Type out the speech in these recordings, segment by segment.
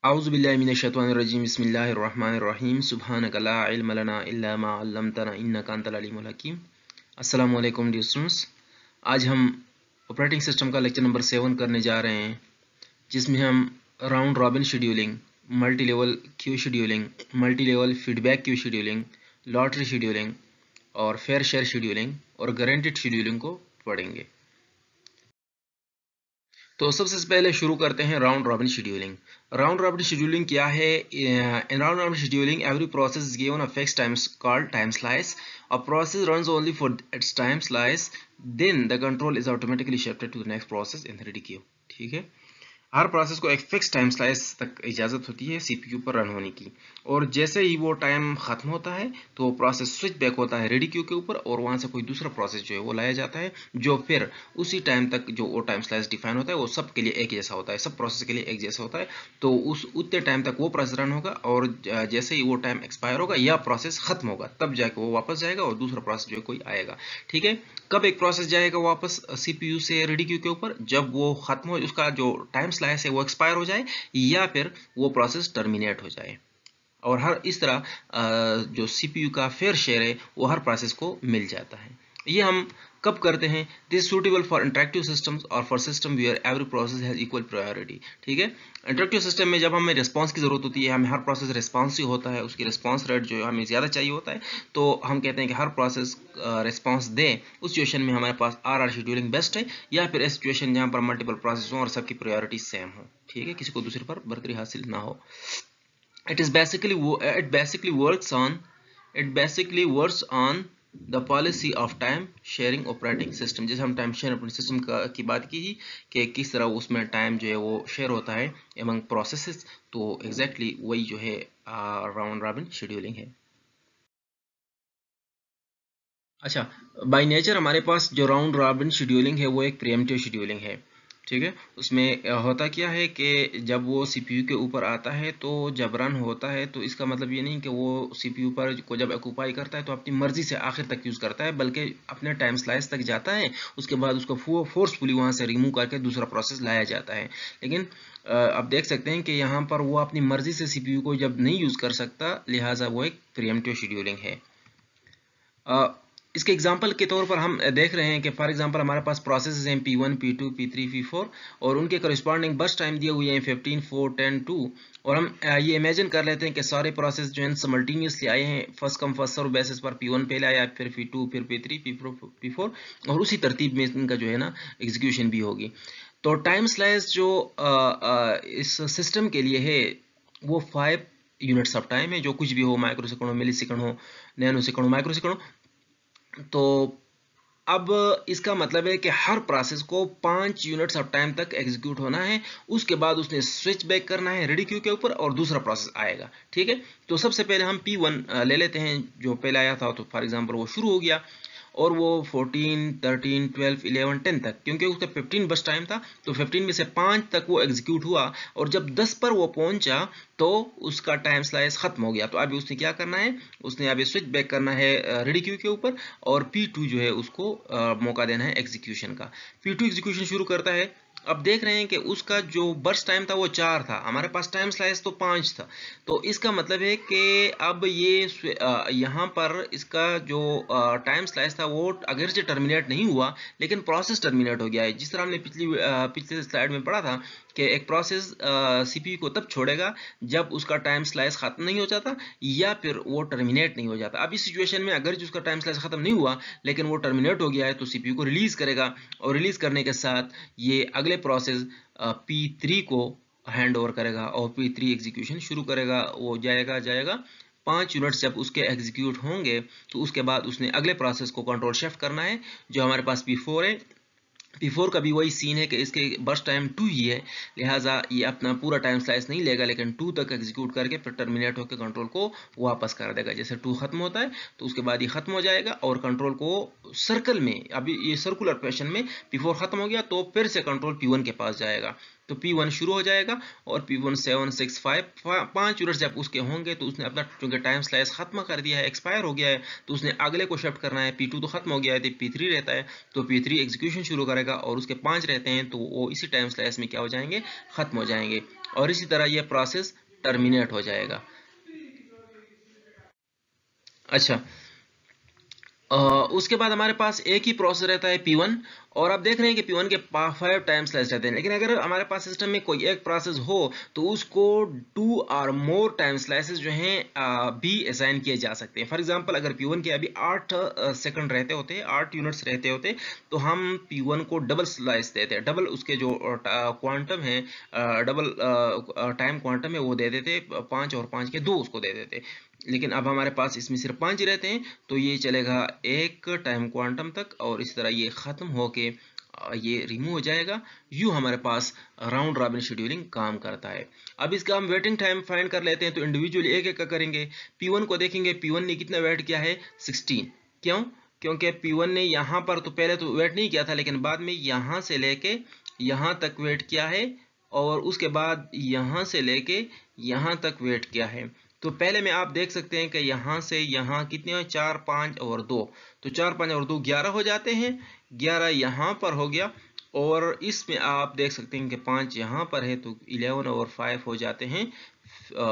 अऊज़ु बिल्लाहि मिनश शैतानिर रजीम बिस्मिल्लाहिर रहमानिर रहीम सुब्हानका ला इल्म लना इल्ला मा अल्लमतना इन्नका अंतल अलीमुल हकीम। अस्सलामु अलैकुम डियर स्टूडेंट्स। आज हम ऑपरेटिंग सिस्टम का लेक्चर नंबर 7 करने जा रहे हैं, जिसमें हम round robin scheduling, multi level queue scheduling, multi level feedback queue scheduling, lottery scheduling और फेयर शेयर शेड्यूलिंग और गारंटीड शेड्यूलिंग को पढ़ेंगे। तो सबसे पहले शुरू करते हैं round robin scheduling. Round robin scheduling क्या है? In round robin scheduling every process is given a fixed time called time slice. A process runs only for its time slice, then the control is automatically shifted to the next process in ready queue. ठीक है, हर process को एक fix time slice तक इजाज़त होती है CPU पर run होने की, और जैसे ही वो टाइम ख़त्म होता है तो वो प्रोसेस स्विच बैक होता है रेडी क्यू के ऊपर, और वहाँ से कोई दूसरा प्रोसेस जो है वो लाया जाता है, जो फिर उसी टाइम तक जो वो टाइम स्लाइस डिफाइन होता है वो सब के लिए एक जैसा होता है, सब प्रोसेस के लिए एक जैसा होता है। तो उस उतने टाइम तक वो प्रोसेस रन होगा, और जैसे ही वो टाइम एक्सपायर होगा या प्रोसेस ख़त्म होगा तब जाके वो वापस जाएगा और दूसरा प्रोसेस जो है कोई आएगा। ठीक है, कब एक प्रोसेस जाएगा वापस सीपीयू से रेडी क्यू के ऊपर? जब वो खत्म हो, उसका जो टाइम स्लाइस है वो एक्सपायर हो जाए या फिर वो प्रोसेस टर्मिनेट हो जाए। और हर इस तरह जो सीपीयू का फेयर शेयर है वो हर प्रोसेस को मिल जाता है। ये हम कब करते हैं? This suitable for interactive systems और for system where every process has equal priority. ठीक है, इंटरेक्टिव सिस्टम में जब हमें रिस्पांस की जरूरत होती है, हमें हर प्रोसेस रिस्पांसिव होता है, उसकी रिस्पांस रेट जो है हमें ज़्यादा चाहिए होता है, तो हम कहते हैं कि हर प्रोसेस रिस्पांस दे। उस सिचुएशन में हमारे पास आर शेड्यूलिंग बेस्ट है, या फिर इस सिचुएशन जहाँ पर मल्टीपल प्रोसेस हों और सबकी प्रायोरिटी सेम हो। ठीक है, किसी को दूसरे पर बरकरी हासिल ना हो। It basically works on the policy of time sharing operating system। जैसे हम टाइम शेयर ऑपरेटिंग सिस्टम की बात की ही कि किस तरह उसमें टाइम जो है वो शेयर होता है एमंग प्रोसेसेस, तो एग्जैक्टली वही जो है राउंड रॉबिन शेड्यूलिंग है। अच्छा, बाय नेचर हमारे पास जो राउंड रॉबिन शेड्यूलिंग है वो एक प्रीएम्प्टिव शेड्यूलिंग है। ठीक है, उसमें होता क्या है कि जब वो सीपीयू के ऊपर आता है तो जब रन होता है, तो इसका मतलब ये नहीं कि वो सीपीयू पर को जब ऑक्यूपाई करता है तो अपनी मर्जी से आखिर तक यूज़ करता है, बल्कि अपने टाइम स्लाइस तक जाता है, उसके बाद उसको फोर्सफुली वहाँ से रिमूव करके दूसरा प्रोसेस लाया जाता है। लेकिन आप देख सकते हैं कि यहाँ पर वो अपनी मर्जी से सीपीयू को जब नहीं यूज़ कर सकता, लिहाजा वो एक प्रीएम्प्टिव शेड्यूलिंग है। इसके एग्जांपल के तौर पर हम देख रहे हैं कि फॉर एग्जांपल हमारे पास प्रोसेसेस हैं P1, P2, P3, P4, और उनके करस्पॉन्डिंग बर्स्ट टाइम दिए हुए हैं 15, 4, 10, 2। और हम ये इमेजिन कर लेते हैं कि सारे प्रोसेस जो हैं सिमल्टेनियसली आए हैं, first come first serve basis पर। P1 पहले आया, फिर P2, फिर P3, P4, और उसी तरतीब में इनका जो है ना एग्जीक्यूशन भी होगी। तो टाइम स्लाइस जो इस सिस्टम के लिए है वो 5 यूनिट्स ऑफ टाइम है, जो कुछ भी हो, माइक्रो सेकंड हो, मिली सेकंड हो, नैनो सेकंड हो, माइक्रो सेकंड हो। तो अब इसका मतलब है कि हर प्रोसेस को 5 यूनिट्स ऑफ टाइम तक एग्जीक्यूट होना है, उसके बाद उसने स्विच बैक करना है रेडी क्यू के ऊपर और दूसरा प्रोसेस आएगा। ठीक है, तो सबसे पहले हम P1 ले लेते हैं, जो पहले आया था, तो फॉर एग्जांपल वो शुरू हो गया और वो 14, 13, 12, 11, 10 तक, क्योंकि उसका 15 बस टाइम था, तो 15 में से 5 तक वो एग्जीक्यूट हुआ, और जब 10 पर वो पहुंचा तो उसका टाइम स्लाइस खत्म हो गया। तो अभी उसने क्या करना है? उसने अभी स्विच बैक करना है रेडी क्यू के ऊपर, और P2 जो है उसको मौका देना है एग्जीक्यूशन का। P2 एग्जीक्यूशन शुरू करता है। अब देख रहे हैं कि उसका जो बर्स्ट टाइम था वो 4 था, हमारे पास टाइम स्लाइस तो 5 था। तो इसका मतलब है कि अब ये यहाँ पर इसका जो टाइम स्लाइस था वो अगर से टर्मिनेट नहीं हुआ, लेकिन प्रोसेस टर्मिनेट हो गया है। जिस तरह हमने पिछले स्लाइड में पढ़ा था कि एक प्रोसेस सीपीयू को तब छोड़ेगा जब उसका टाइम स्लाइस खत्म नहीं हो जाता या फिर वो टर्मिनेट नहीं हो जाता। अब इस सिचुएशन में अगर उसका टाइम स्लाइस खत्म नहीं हुआ लेकिन वो टर्मिनेट हो गया है, तो सीपीयू को रिलीज करेगा, और रिलीज करने के साथ ये अगले प्रोसेस P3 को हैंड ओवर करेगा और P3 एग्जीक्यूशन शुरू करेगा। वो जाएगा 5 यूनिट्स जब उसके एग्जीक्यूट होंगे तो उसके बाद उसने अगले प्रोसेस को कंट्रोल शिफ्ट करना है, जो हमारे पास P4 है। P4 का भी वही सीन है कि इसके बर्स्ट टाइम 2 ही है, लिहाजा ये अपना पूरा टाइम स्लाइस नहीं लेगा, लेकिन 2 तक एग्जीक्यूट करके फिर टर्मिनेट होकर कंट्रोल को वापस कर देगा। जैसे 2 खत्म होता है तो उसके बाद ये खत्म हो जाएगा, और कंट्रोल को सर्कल में, अभी ये सर्कुलर फैशन में P4 खत्म हो गया तो फिर से कंट्रोल P1 के पास जाएगा, तो P1 शुरू हो जाएगा, और P1 7, 6, 5 यूनिट्स जब उसके होंगे तो उसने अपना, चूंकि टाइम स्लाइस खत्म कर दिया है, एक्सपायर हो गया है, तो उसने अगले को शिफ्ट करना है। P2 तो खत्म हो गया है, तो P3 रहता है, तो P3 एग्जीक्यूशन शुरू करेगा, और उसके 5 रहते हैं तो वो इसी टाइम स्लाइस में क्या हो जाएंगे? खत्म हो जाएंगे। और इसी तरह ये प्रोसेस टर्मिनेट हो जाएगा। अच्छा, उसके बाद हमारे पास एक ही प्रोसेस रहता है P1, और आप देख रहे हैं कि P1 के 5 टाइम स्लाइस रहते हैं। लेकिन अगर हमारे पास सिस्टम में कोई एक प्रोसेस हो तो उसको 2 और मोर टाइम स्लाइसेस जो हैं भी असाइन किए जा सकते हैं। फॉर एग्जांपल अगर P1 के अभी 8 सेकंड रहते होते, 8 यूनिट्स रहते होते, तो हम P1 को डबल स्लाइस देते हैं, डबल उसके जो क्वांटम है, डबल टाइम क्वांटम है वो दे देते, 5 और 5 के 2 उसको दे देते। लेकिन अब हमारे पास इसमें सिर्फ 5 ही रहते हैं, तो ये चलेगा एक टाइम क्वांटम तक, और इस तरह ये ख़त्म होके ये रिमूव हो जाएगा। यूँ हमारे पास राउंड रॉबिन शेड्यूलिंग काम करता है। अब इसका हम वेटिंग टाइम फाइंड कर लेते हैं, तो इंडिविजुअली एक एक का करेंगे। P1 को देखेंगे, P1 ने कितना वेट किया है, 16। क्यों? क्योंकि P1 ने यहाँ पर तो पहले तो वेट नहीं किया था, लेकिन बाद में यहाँ से लेके यहाँ तक वेट किया है, और उसके बाद यहाँ से लेके यहाँ तक वेट किया है। तो पहले में आप देख सकते हैं कि यहाँ से यहाँ कितने हैं, 4, 5 और 2, तो 4, 5 और 2 11 हो जाते हैं। 11 यहाँ पर हो गया, और इसमें आप देख सकते हैं कि 5 यहाँ पर है, तो 11 और 5 हो जाते हैं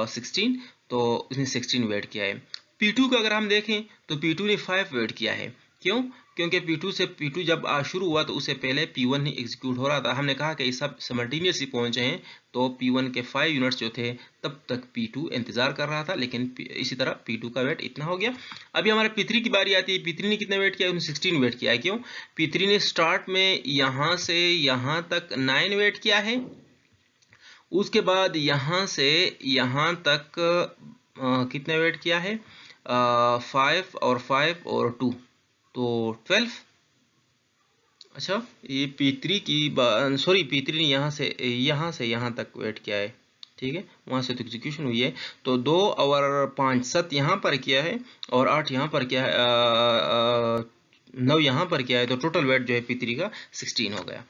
16, तो इसने 16 वेट किया है। P2 का अगर हम देखें तो P2 ने 5 वेट किया है। क्यों? क्योंकि P2 जब शुरू हुआ तो उससे पहले P1 ही एग्जीक्यूट हो रहा था। हमने कहा कि ये सब सिमल्टेनियसली पहुंचे हैं, तो P1 के 5 यूनिट्स जो थे तब तक P2 इंतजार कर रहा था, लेकिन इसी तरह P2 का वेट इतना हो गया। अभी हमारे P3 की बारी आती है। P3 ने कितना वेट किया, उसने 16 वेट किया है। क्यों? P3 ने स्टार्ट में यहाँ से यहाँ तक 9 वेट किया है, उसके बाद यहाँ से यहाँ तक कितना वेट किया है, 5 और 5 और 2, तो 12। अच्छा, ये P3 की सॉरी, P3 ने यहाँ से यहाँ तक वेट किया है, ठीक है, वहाँ से तो एग्जीक्यूशन हुई है, तो 2 और 5 7 यहाँ पर किया है, और 8 यहाँ पर किया है, 9 यहाँ पर किया है, तो टोटल वेट जो है P3 का 16 हो गया।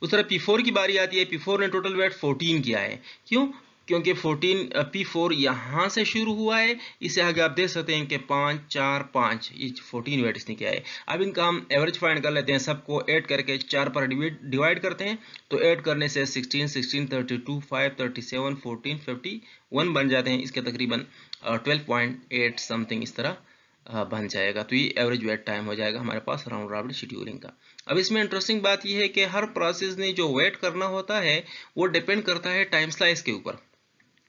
उस तरह P4 की बारी आती है। P4 ने टोटल वेट 14 किया है। क्यों? क्योंकि P4 यहाँ से शुरू हुआ है, इससे आगे आप देख सकते हैं कि 5, 4, 5, ये 14 वेट इसने किया है। अब इनका हम एवरेज फाइंड कर लेते हैं, सबको ऐड करके 4 पर डिवाइड करते हैं, तो ऐड करने से 16, 16, 32, 5, 37, 14, 51 बन जाते हैं। इसके तकरीबन 12.8 समथिंग इस तरह बन जाएगा। तो ये एवरेज वेट टाइम हो जाएगा हमारे पास राउंड रॉबिन शेड्यूलिंग का। अब इसमें इंटरेस्टिंग बात यह है कि हर प्रोसेस ने जो वेट करना होता है वो डिपेंड करता है टाइम स्लाइस के ऊपर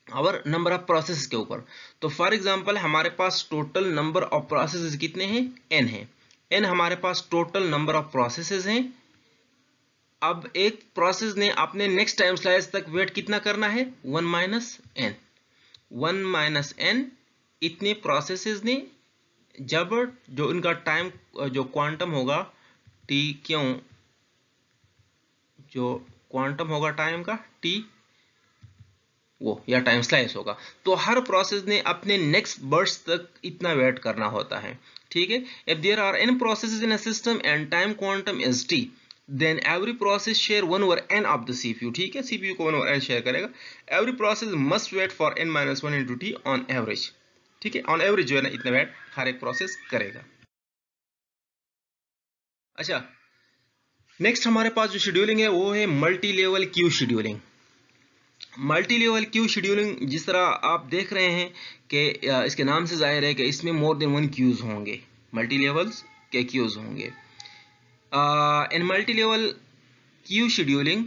और नंबर ऑफ प्रोसेस के ऊपर। तो फॉर एग्जांपल हमारे पास टोटल नंबर ऑफ प्रोसेस कितने हैं, n है। n हमारे पास टोटल नंबर ऑफ प्रोसेस हैं। अब एक प्रोसेस ने अपने नेक्स्ट टाइम स्लाइस तक वेट कितना करना है, 1 माइनस n। 1 माइनस n इतने प्रोसेसेस ने, जब जो इनका टाइम जो क्वांटम होगा t, क्यों, जो क्वांटम होगा टाइम का t वो, या टाइम स्लाइस होगा, तो हर प्रोसेस ने अपने नेक्स्ट बर्स्ट तक इतना वेट करना होता है, ठीक है। If there are n processes in a system and time quantum is t, then every process share 1/n of the CPU, ठीक है, CPU को 1/n शेयर करेगा। Every process must wait for n-1 into t on average, ठीक है, on average जो है ना इतना वेट हर एक प्रोसेस करेगा। अच्छा, नेक्स्ट हमारे पास जो शेड्यूलिंग है वो है multi level queue scheduling. Multi level queue scheduling, जिस तरह आप देख रहे हैं कि इसके नाम से जाहिर है कि इसमें मोर देन 1 क्यूज होंगे, मल्टी लेवल्स के क्यूज होंगे। In multi level queue scheduling,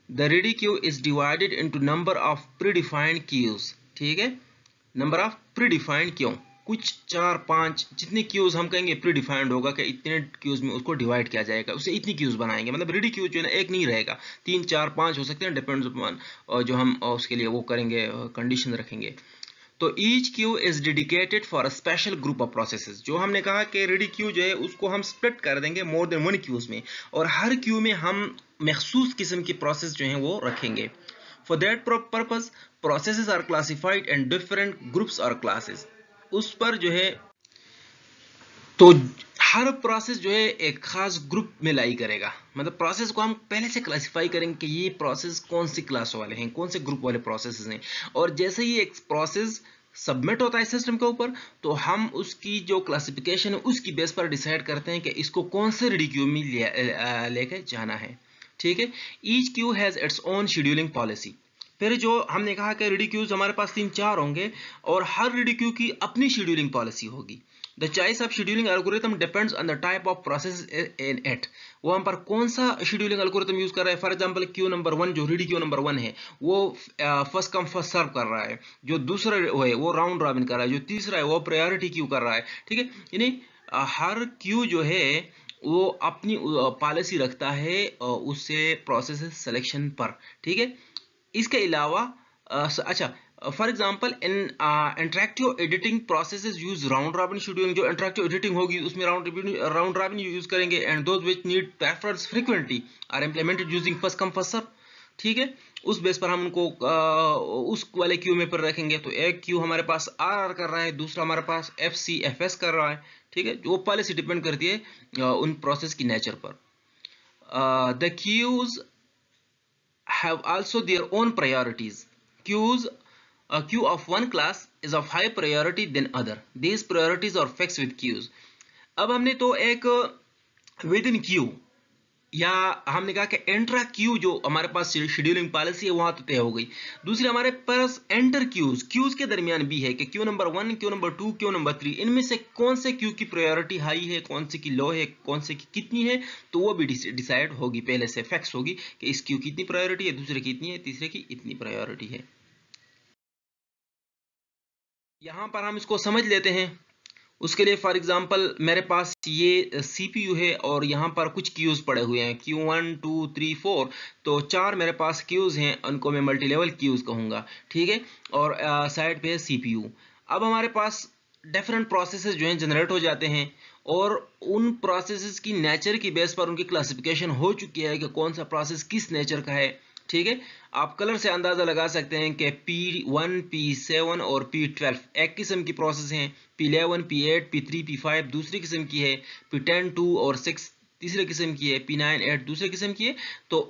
the ready queue is divided into number of predefined queues, ठीक है, नंबर ऑफ प्रीडिफाइंड क्यों, कुछ 4, 5 जितने क्यूज हम कहेंगे प्रीडिफाइंड होगा कि इतने क्यूज में उसको डिवाइड किया जाएगा, उसे इतनी क्यूज बनाएंगे, मतलब रेडी क्यू जो है ना एक नहीं रहेगा, 3, 4, 5 हो सकते हैं, डिपेंड्स अपॉन जो हम उसके लिए वो करेंगे, कंडीशन रखेंगे। तो each Q is dedicated for a special group of processes. जो हमने कहा कि रेडी क्यू जो है उसको हम स्प्लिट कर देंगे मोर देन 1 क्यूज में, और हर क्यू में हम मखसूस किस्म की प्रोसेस जो हैं वो रखेंगे। For that purpose processes are classified in different groups और क्लासेस। उस पर जो है तो हर प्रोसेस जो है एक खास ग्रुप में लाई करेगा, मतलब प्रोसेस को हम पहले से क्लासिफाई करेंगे कि ये प्रोसेस कौन सी क्लास वाले हैं, कौन से ग्रुप वाले प्रोसेस हैं, और जैसे ही एक प्रोसेस सबमिट होता है सिस्टम के ऊपर, तो हम उसकी जो क्लासिफिकेशन है उसकी बेस पर डिसाइड करते हैं कि इसको कौन से रेडी क्यू में लेके जाना है, ठीक है। Each Q has its own scheduling policy. फिर जो हमने कहा कि रेडी क्यूज हमारे पास 3-4 होंगे और हर रेडी क्यू की अपनी शेड्यूलिंग पॉलिसी होगी। The choice of scheduling algorithm depends on the type of process in it. वो हम पर कौन सा शेड्यूलिंग एल्गोरिथम यूज कर रहा है। फॉर एग्जांपल क्यू नंबर 1 जो रेडी क्यू नंबर 1 है वो फर्स्ट कम फर्स्ट सर्व कर रहा है, जो दूसरा है वो राउंड रॉबिन कर रहा है, जो तीसरा है वो प्रायोरिटी क्यू कर रहा है। ठीक है, यानी हर क्यू जो है वो अपनी पॉलिसी रखता है उससे प्रोसेस सिलेक्शन पर। ठीक है, इसके अलावा अच्छा, for example in interactive editing processes use round robin scheduling. जो इंटरैक्टिव एडिटिंग होगी उसमें राउंड रॉबिन यूज करेंगे। And those which need preference frequently are implemented using first come first serve. ठीक है, उस बेस पर हम उनको उस वाले क्यू में पर रखेंगे। तो एक क्यू हमारे पास आर कर रहा है, दूसरा हमारे पास FCFS कर रहा है। ठीक है, वो पॉलिसी डिपेंड करती है उन प्रोसेस की नेचर पर। The queues have also their own priorities. A queue of one class is of high priority than other. These priorities are fixed with queues. अब हमने तो एक विद इन क्यू या हमने कहा कि एंट्रा क्यू जो हमारे पास शेड्यूलिंग पॉलिसी है वहां तो तय हो गई। दूसरी हमारे पास एंटर क्यूज के दरमियान भी है कि Q number 1, Q number 2, Q number 3, इनमें से कौन से क्यू की प्रायोरिटी हाई है, कौन से की लो है, कौन से की कितनी है। तो वो भी डिसाइड होगी, पहले से फिक्स होगी कि इस क्यू की इतनी प्रायोरिटी है, दूसरे की इतनी है, तीसरे की इतनी प्रायोरिटी है। यहां पर हम इसको समझ लेते हैं। उसके लिए फॉर एग्जांपल मेरे पास ये CPU है और यहाँ पर कुछ क्यूज पड़े हुए हैं, Q1 2 3 4। तो 4 मेरे पास क्यूज हैं, उनको मैं मल्टी लेवल क्यूज कहूँगा। ठीक है, और साइड पे है CPU। अब हमारे पास डिफरेंट प्रोसेसेस जो हैं जनरेट हो जाते हैं और उन प्रोसेसेस की नेचर की बेस पर उनकी क्लासिफिकेशन हो चुकी है कि कौन सा प्रोसेस किस नेचर का है। ठीक है, आप कलर से अंदाजा लगा सकते हैं कि P1, P7 और P12 एक किस्म की प्रोसेस हैं, P11, P8, P3, P5 दूसरी किस्म की है, P10, 2 और 6 तीसरे किस्म की है, P9, 8 दूसरे किस्म की है। तो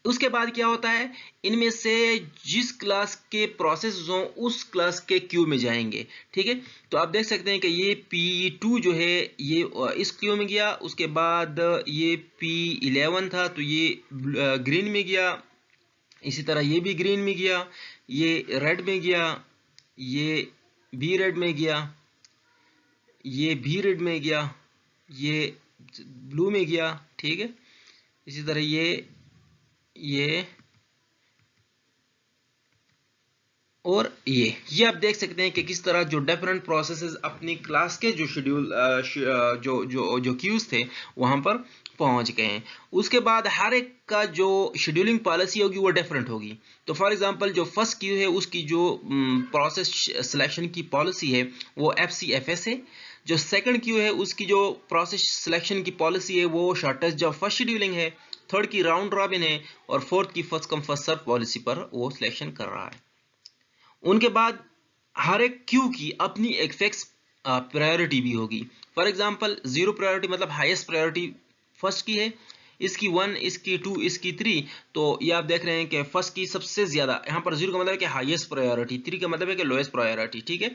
उसके बाद क्या होता है, इनमें से जिस क्लास के प्रोसेस हों उस क्लास के क्यू में जाएंगे। ठीक है, तो आप देख सकते हैं कि ये P2 जो है ये इस क्यू में गया, उसके बाद ये P11 था तो ये ग्रीन में गया, इसी तरह ये भी ग्रीन में गया, ये रेड में गया, ये भी रेड में गया, ये भी रेड में गया, ये ब्लू में गया। ठीक है, इसी तरह ये और ये आप देख सकते हैं कि किस तरह जो डिफरेंट प्रोसेसेस अपनी क्लास के जो शेड्यूल जो क्यूज थे वहां पर पहुंच गए हैं। उसके बाद हर एक का जो शेड्यूलिंग पॉलिसी होगी वो डिफरेंट होगी। तो फॉर एग्जांपल जो फर्स्ट क्यू है उसकी जो प्रोसेस सिलेक्शन की पॉलिसी है वो FCFS है। जो सेकंड क्यू है उसकी जो प्रोसेस सिलेक्शन की पॉलिसी है वो शॉर्टेस्ट जॉब फर्स्ट शेड्यूलिंग है। थर्ड की राउंड रॉबिन है और फोर्थ की first come first serve policy पर वो सिलेक्शन कर रहा है। उनके बाद हर एक क्यू की अपनी एक फिक्स प्रायोरिटी भी होगी। फॉर एग्जांपल 0 प्रायोरिटी मतलब हाईएस्ट प्रायोरिटी फर्स्ट की है, इसकी 1, इसकी 2, इसकी 3। तो ये आप देख रहे हैं कि फर्स्ट की सबसे ज्यादा, यहाँ पर 0 का मतलब है कि हाईएस्ट प्रायोरिटी, 3 का मतलब है कि लोएस्ट प्रायोरिटी। ठीक है,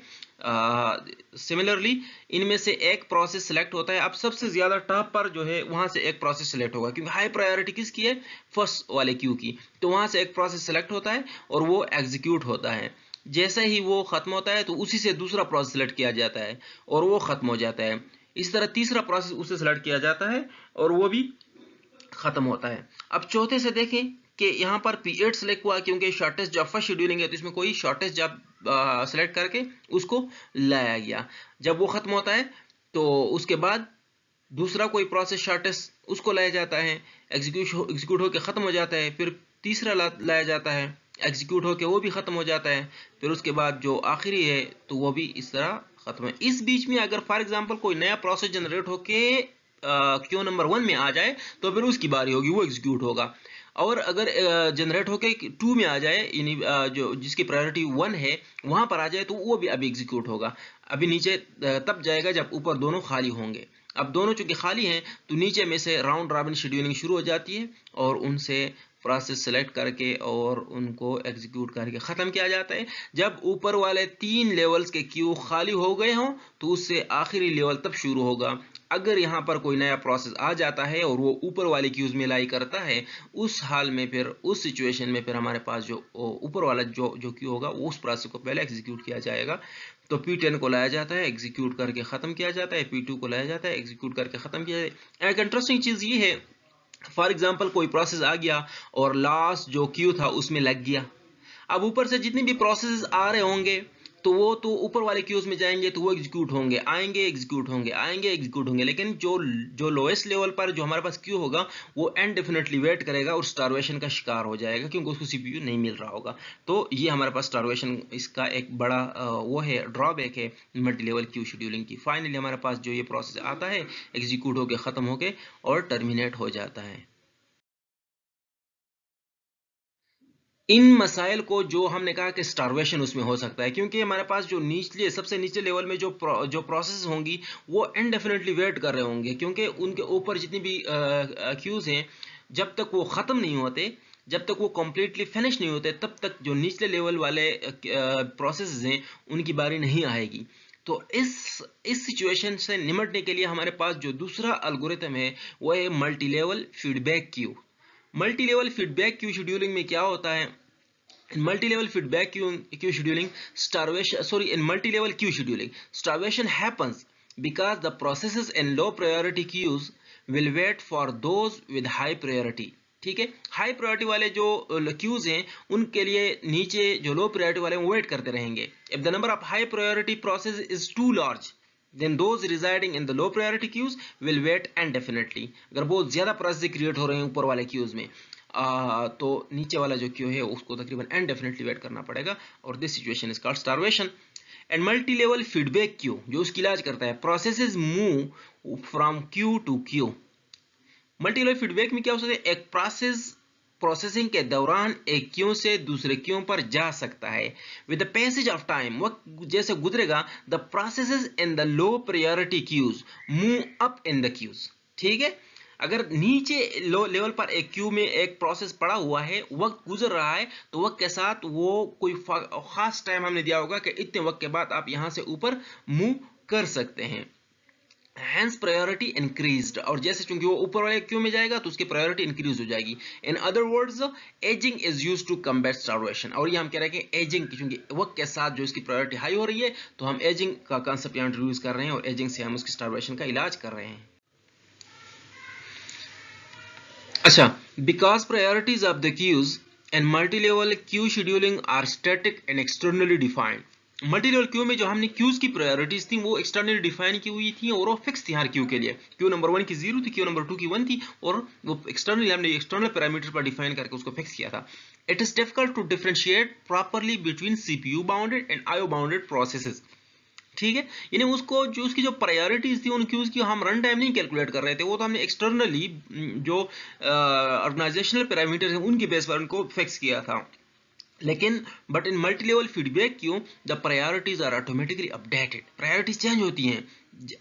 सिमिलरली इनमें से एक प्रोसेस सिलेक्ट होता है। अब सबसे ज्यादा टॉप पर जो है वहां से एक प्रोसेस सिलेक्ट होगा, क्योंकि हाई प्रायोरिटी किसकी है, फर्स्ट वाले क्यू की। तो वहां से एक प्रोसेस सिलेक्ट होता है और वो एग्जीक्यूट होता है। जैसे ही वो खत्म होता है तो उसी से दूसरा प्रोसेस सिलेक्ट किया जाता है और वो खत्म हो जाता है। इस तरह तीसरा प्रोसेस उससे सिलेक्ट किया जाता है और वो भी खत्म होता है। अब चौथे से देखें कि यहाँ पर P8 सिलेक्ट हुआ क्योंकि शॉर्टेस्ट जॉब फर्स्ट शेड्यूलिंग है, तो इसमें कोई शॉर्टेस्ट जॉब सिलेक्ट करके उसको लाया गया। जब वो खत्म होता है तो उसके बाद दूसरा कोई प्रोसेस शॉर्टेस्ट उसको लाया जाता है, एग्जीक्यूट होकर खत्म हो जाता है। फिर तीसरा लाया जाता है, एग्जीक्यूट होके वो भी खत्म हो जाता है। फिर उसके बाद जो आखिरी है तो वो भी इस तरह खत्म है। इस बीच में अगर फॉर एग्जांपल कोई नया प्रोसेस जनरेट होके क्यू नंबर 1 में आ जाए तो फिर उसकी बारी होगी, वो एग्जीक्यूट होगा। और अगर जनरेट होके 2 में आ जाए, यानी जो जिसकी प्रायोरिटी 1 है वहां पर आ जाए तो वो भी अभी एग्जीक्यूट होगा। अभी नीचे तब जाएगा जब ऊपर दोनों खाली होंगे। अब दोनों चूंकि खाली हैं तो नीचे में से राउंड रॉबिन शेड्यूलिंग शुरू हो जाती है और उनसे प्रोसेस सेलेक्ट करके और उनको एग्जीक्यूट करके ख़त्म किया जाता है। जब ऊपर वाले 3 लेवल्स के क्यू खाली हो गए हों तो उससे आखिरी लेवल तब शुरू होगा अगर यहाँ पर कोई नया प्रोसेस आ जाता है और वो ऊपर वाले क्यूज में लाई करता है, उस हाल में फिर उस सिचुएशन में फिर हमारे पास जो ऊपर वाला जो क्यू होगा उस प्रोसेस को पहले एग्जीक्यूट किया जाएगा। तो P10 को लाया जाता है, एग्जीक्यूट करके खत्म किया जाता है, P2 को लाया जाता है, एग्जीक्यूट करके खत्म किया जाता है। एक इंटरेस्टिंग चीज ये है, फॉर एग्जाम्पल कोई प्रोसेस आ गया और लास्ट जो क्यू था उसमें लग गया। अब ऊपर से जितने भी प्रोसेस आ रहे होंगे तो वो तो ऊपर वाले क्यूज में जाएंगे, तो वो एग्जीक्यूट होंगे, आएंगे एग्जीक्यूट होंगे, आएंगे एग्जीक्यूट होंगे। लेकिन जो लोएस्ट लेवल पर जो हमारे पास क्यू होगा वो इनडेफिनेटली वेट करेगा और स्टारवेशन का शिकार हो जाएगा, क्योंकि उसको सीपीयू नहीं मिल रहा होगा। तो ये हमारे पास स्टारवेशन इसका एक बड़ा वो है, ड्रॉबैक है मल्टी लेवल क्यू शेड्यूलिंग की। फाइनली हमारे पास जो ये प्रोसेस आता है, एग्जीक्यूट होके खत्म होके और टर्मिनेट हो जाता है। इन मसाइल को जो हमने कहा कि स्टारवेशन उसमें हो सकता है, क्योंकि हमारे पास जो सबसे नीचे लेवल में जो प्रोसेस होंगी वो इनडेफिनेटली वेट कर रहे होंगे, क्योंकि उनके ऊपर जितनी भी क्यूज हैं जब तक वो ख़त्म नहीं होते, जब तक वो कम्प्लीटली फिनिश नहीं होते, तब तक जो निचले लेवल वाले प्रोसेस हैं उनकी बारी नहीं आएगी। तो इस सिचुएशन से निपटने के लिए हमारे पास जो दूसरा एल्गोरिथम है वो है multi level feedback Q. Multi level feedback queue scheduling में क्या होता है? In multi-level feedback queue scheduling, in multi-level queue scheduling, starvation happens because the processes in low priority queues will wait for those with high priority. ठीक है, high priority वाले जो cues हैं उनके लिए नीचे जो लो प्रायोरिटी वाले वेट करते रहेंगे। If the number of high priority process is too large, then those residing in the low priority queues will wait indefinitely. अगर बहुत ज्यादा प्रोसेस क्रिएट हो रहे हैं ऊपर वाले क्यूज में, तो नीचे वाला जो क्यू है उसको तकरीबन इनडेफिनेटली वेट करना पड़ेगा, और this situation is called starvation. And multi level feedback queue जो उसकी इलाज करता है, processes move from queue to queue. Multi level feedback में क्या हो सकता है? एक प्रोसेसिंग के दौरान एक क्यू से दूसरे क्यू पर जा सकता है। With the passage of time, वक्त जैसे गुजरेगा, the processes in the low priority queues move up in the queues. ठीक है, अगर नीचे लो लेवल पर एक क्यू में एक प्रोसेस पड़ा हुआ है, वक्त गुजर रहा है, तो वक्त के साथ वो कोई खास टाइम हमने दिया होगा कि इतने वक्त के बाद आप यहां से ऊपर मूव कर सकते हैं। Hence प्रायोरिटी इंक्रीज्ड, और जैसे चूंकि वो ऊपर वाले क्यू में जाएगा तो उसकी प्रायोरिटी इंक्रीज हो जाएगी। In other words, ageing is used to combat starvation. और ये हम कह रहे हैं कि एजिंग, क्योंकि वक्त के साथ जो इसकी प्रायोरिटी हाई हो रही है, तो हम एजिंग का कांसेप्ट यहाँ इंट्रोड्यूस कर रहे हैं और एजिंग से हम उसकी स्टारवेशन का इलाज कर रहे हैं। अच्छा, because priorities of the queues and multi-level queue scheduling are static and externally defined. Multi-level Q में जो हमने क्यूज की प्रायोरिटीज थी वो एक्सटर्नली डिफाइन की हुई थी और वो फिक्स थी हर क्यू के लिए। क्यू नंबर 1 की 0 थी, क्यू नंबर 2 की 1 थी, और वो एक्सटर्नली हमने एक्सटर्नल पैरामीटर पर डिफाइन करके उसको फिक्स किया था। It is difficult to differentiate properly between CPU bounded and IO bounded processes. ठीक है, यानी उसको जो उसकी जो प्रायोरिटीज थी उन क्यूज की हम रन टाइम नहीं कैलकुलेट कर रहे थे, वो तो हमने एक्सटर्नली जो ऑर्गेनाइजेशनल पैरामीटर्स हैं उनकी बेस पर उनको फिक्स किया था। लेकिन but in multi level feedback queue the priorities are automatically updated. Priorities change होती हैं,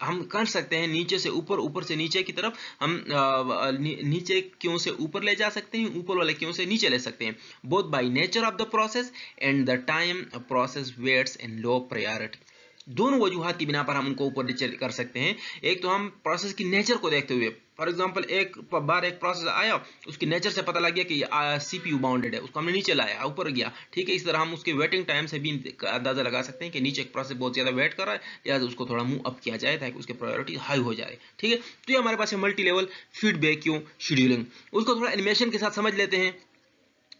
हम कर सकते हैं नीचे से ऊपर, ऊपर से नीचे की तरफ, हम नीचे क्यों से ऊपर ले जा सकते हैं, ऊपर वाले क्यों से नीचे ले सकते हैं, both by nature of the process and the time process waits in low priority. दोनों वजूहात की बिना पर हम उनको ऊपर नीचे कर सकते हैं। एक तो हम प्रोसेस की नेचर को देखते हुए, फॉर एग्जांपल एक बार एक प्रोसेस आया, उसकी नेचर से पता लग गया कि सीपीयू बाउंडेड है, उसको हमने नीचे लाया, ऊपर गया। ठीक है, इस तरह हम उसके वेटिंग टाइम से भी अंदाजा लगा सकते हैं कि नीचे एक प्रोसेस बहुत ज्यादा वेट कर रहा है, लिहाजा उसको थोड़ा मूव अप किया जाए ताकि उसकी प्रायोरिटी हाई हो जाए। ठीक है, तो ये हमारे पास है multi level feedback queue scheduling. उसको थोड़ा एनिमेशन के साथ समझ लेते हैं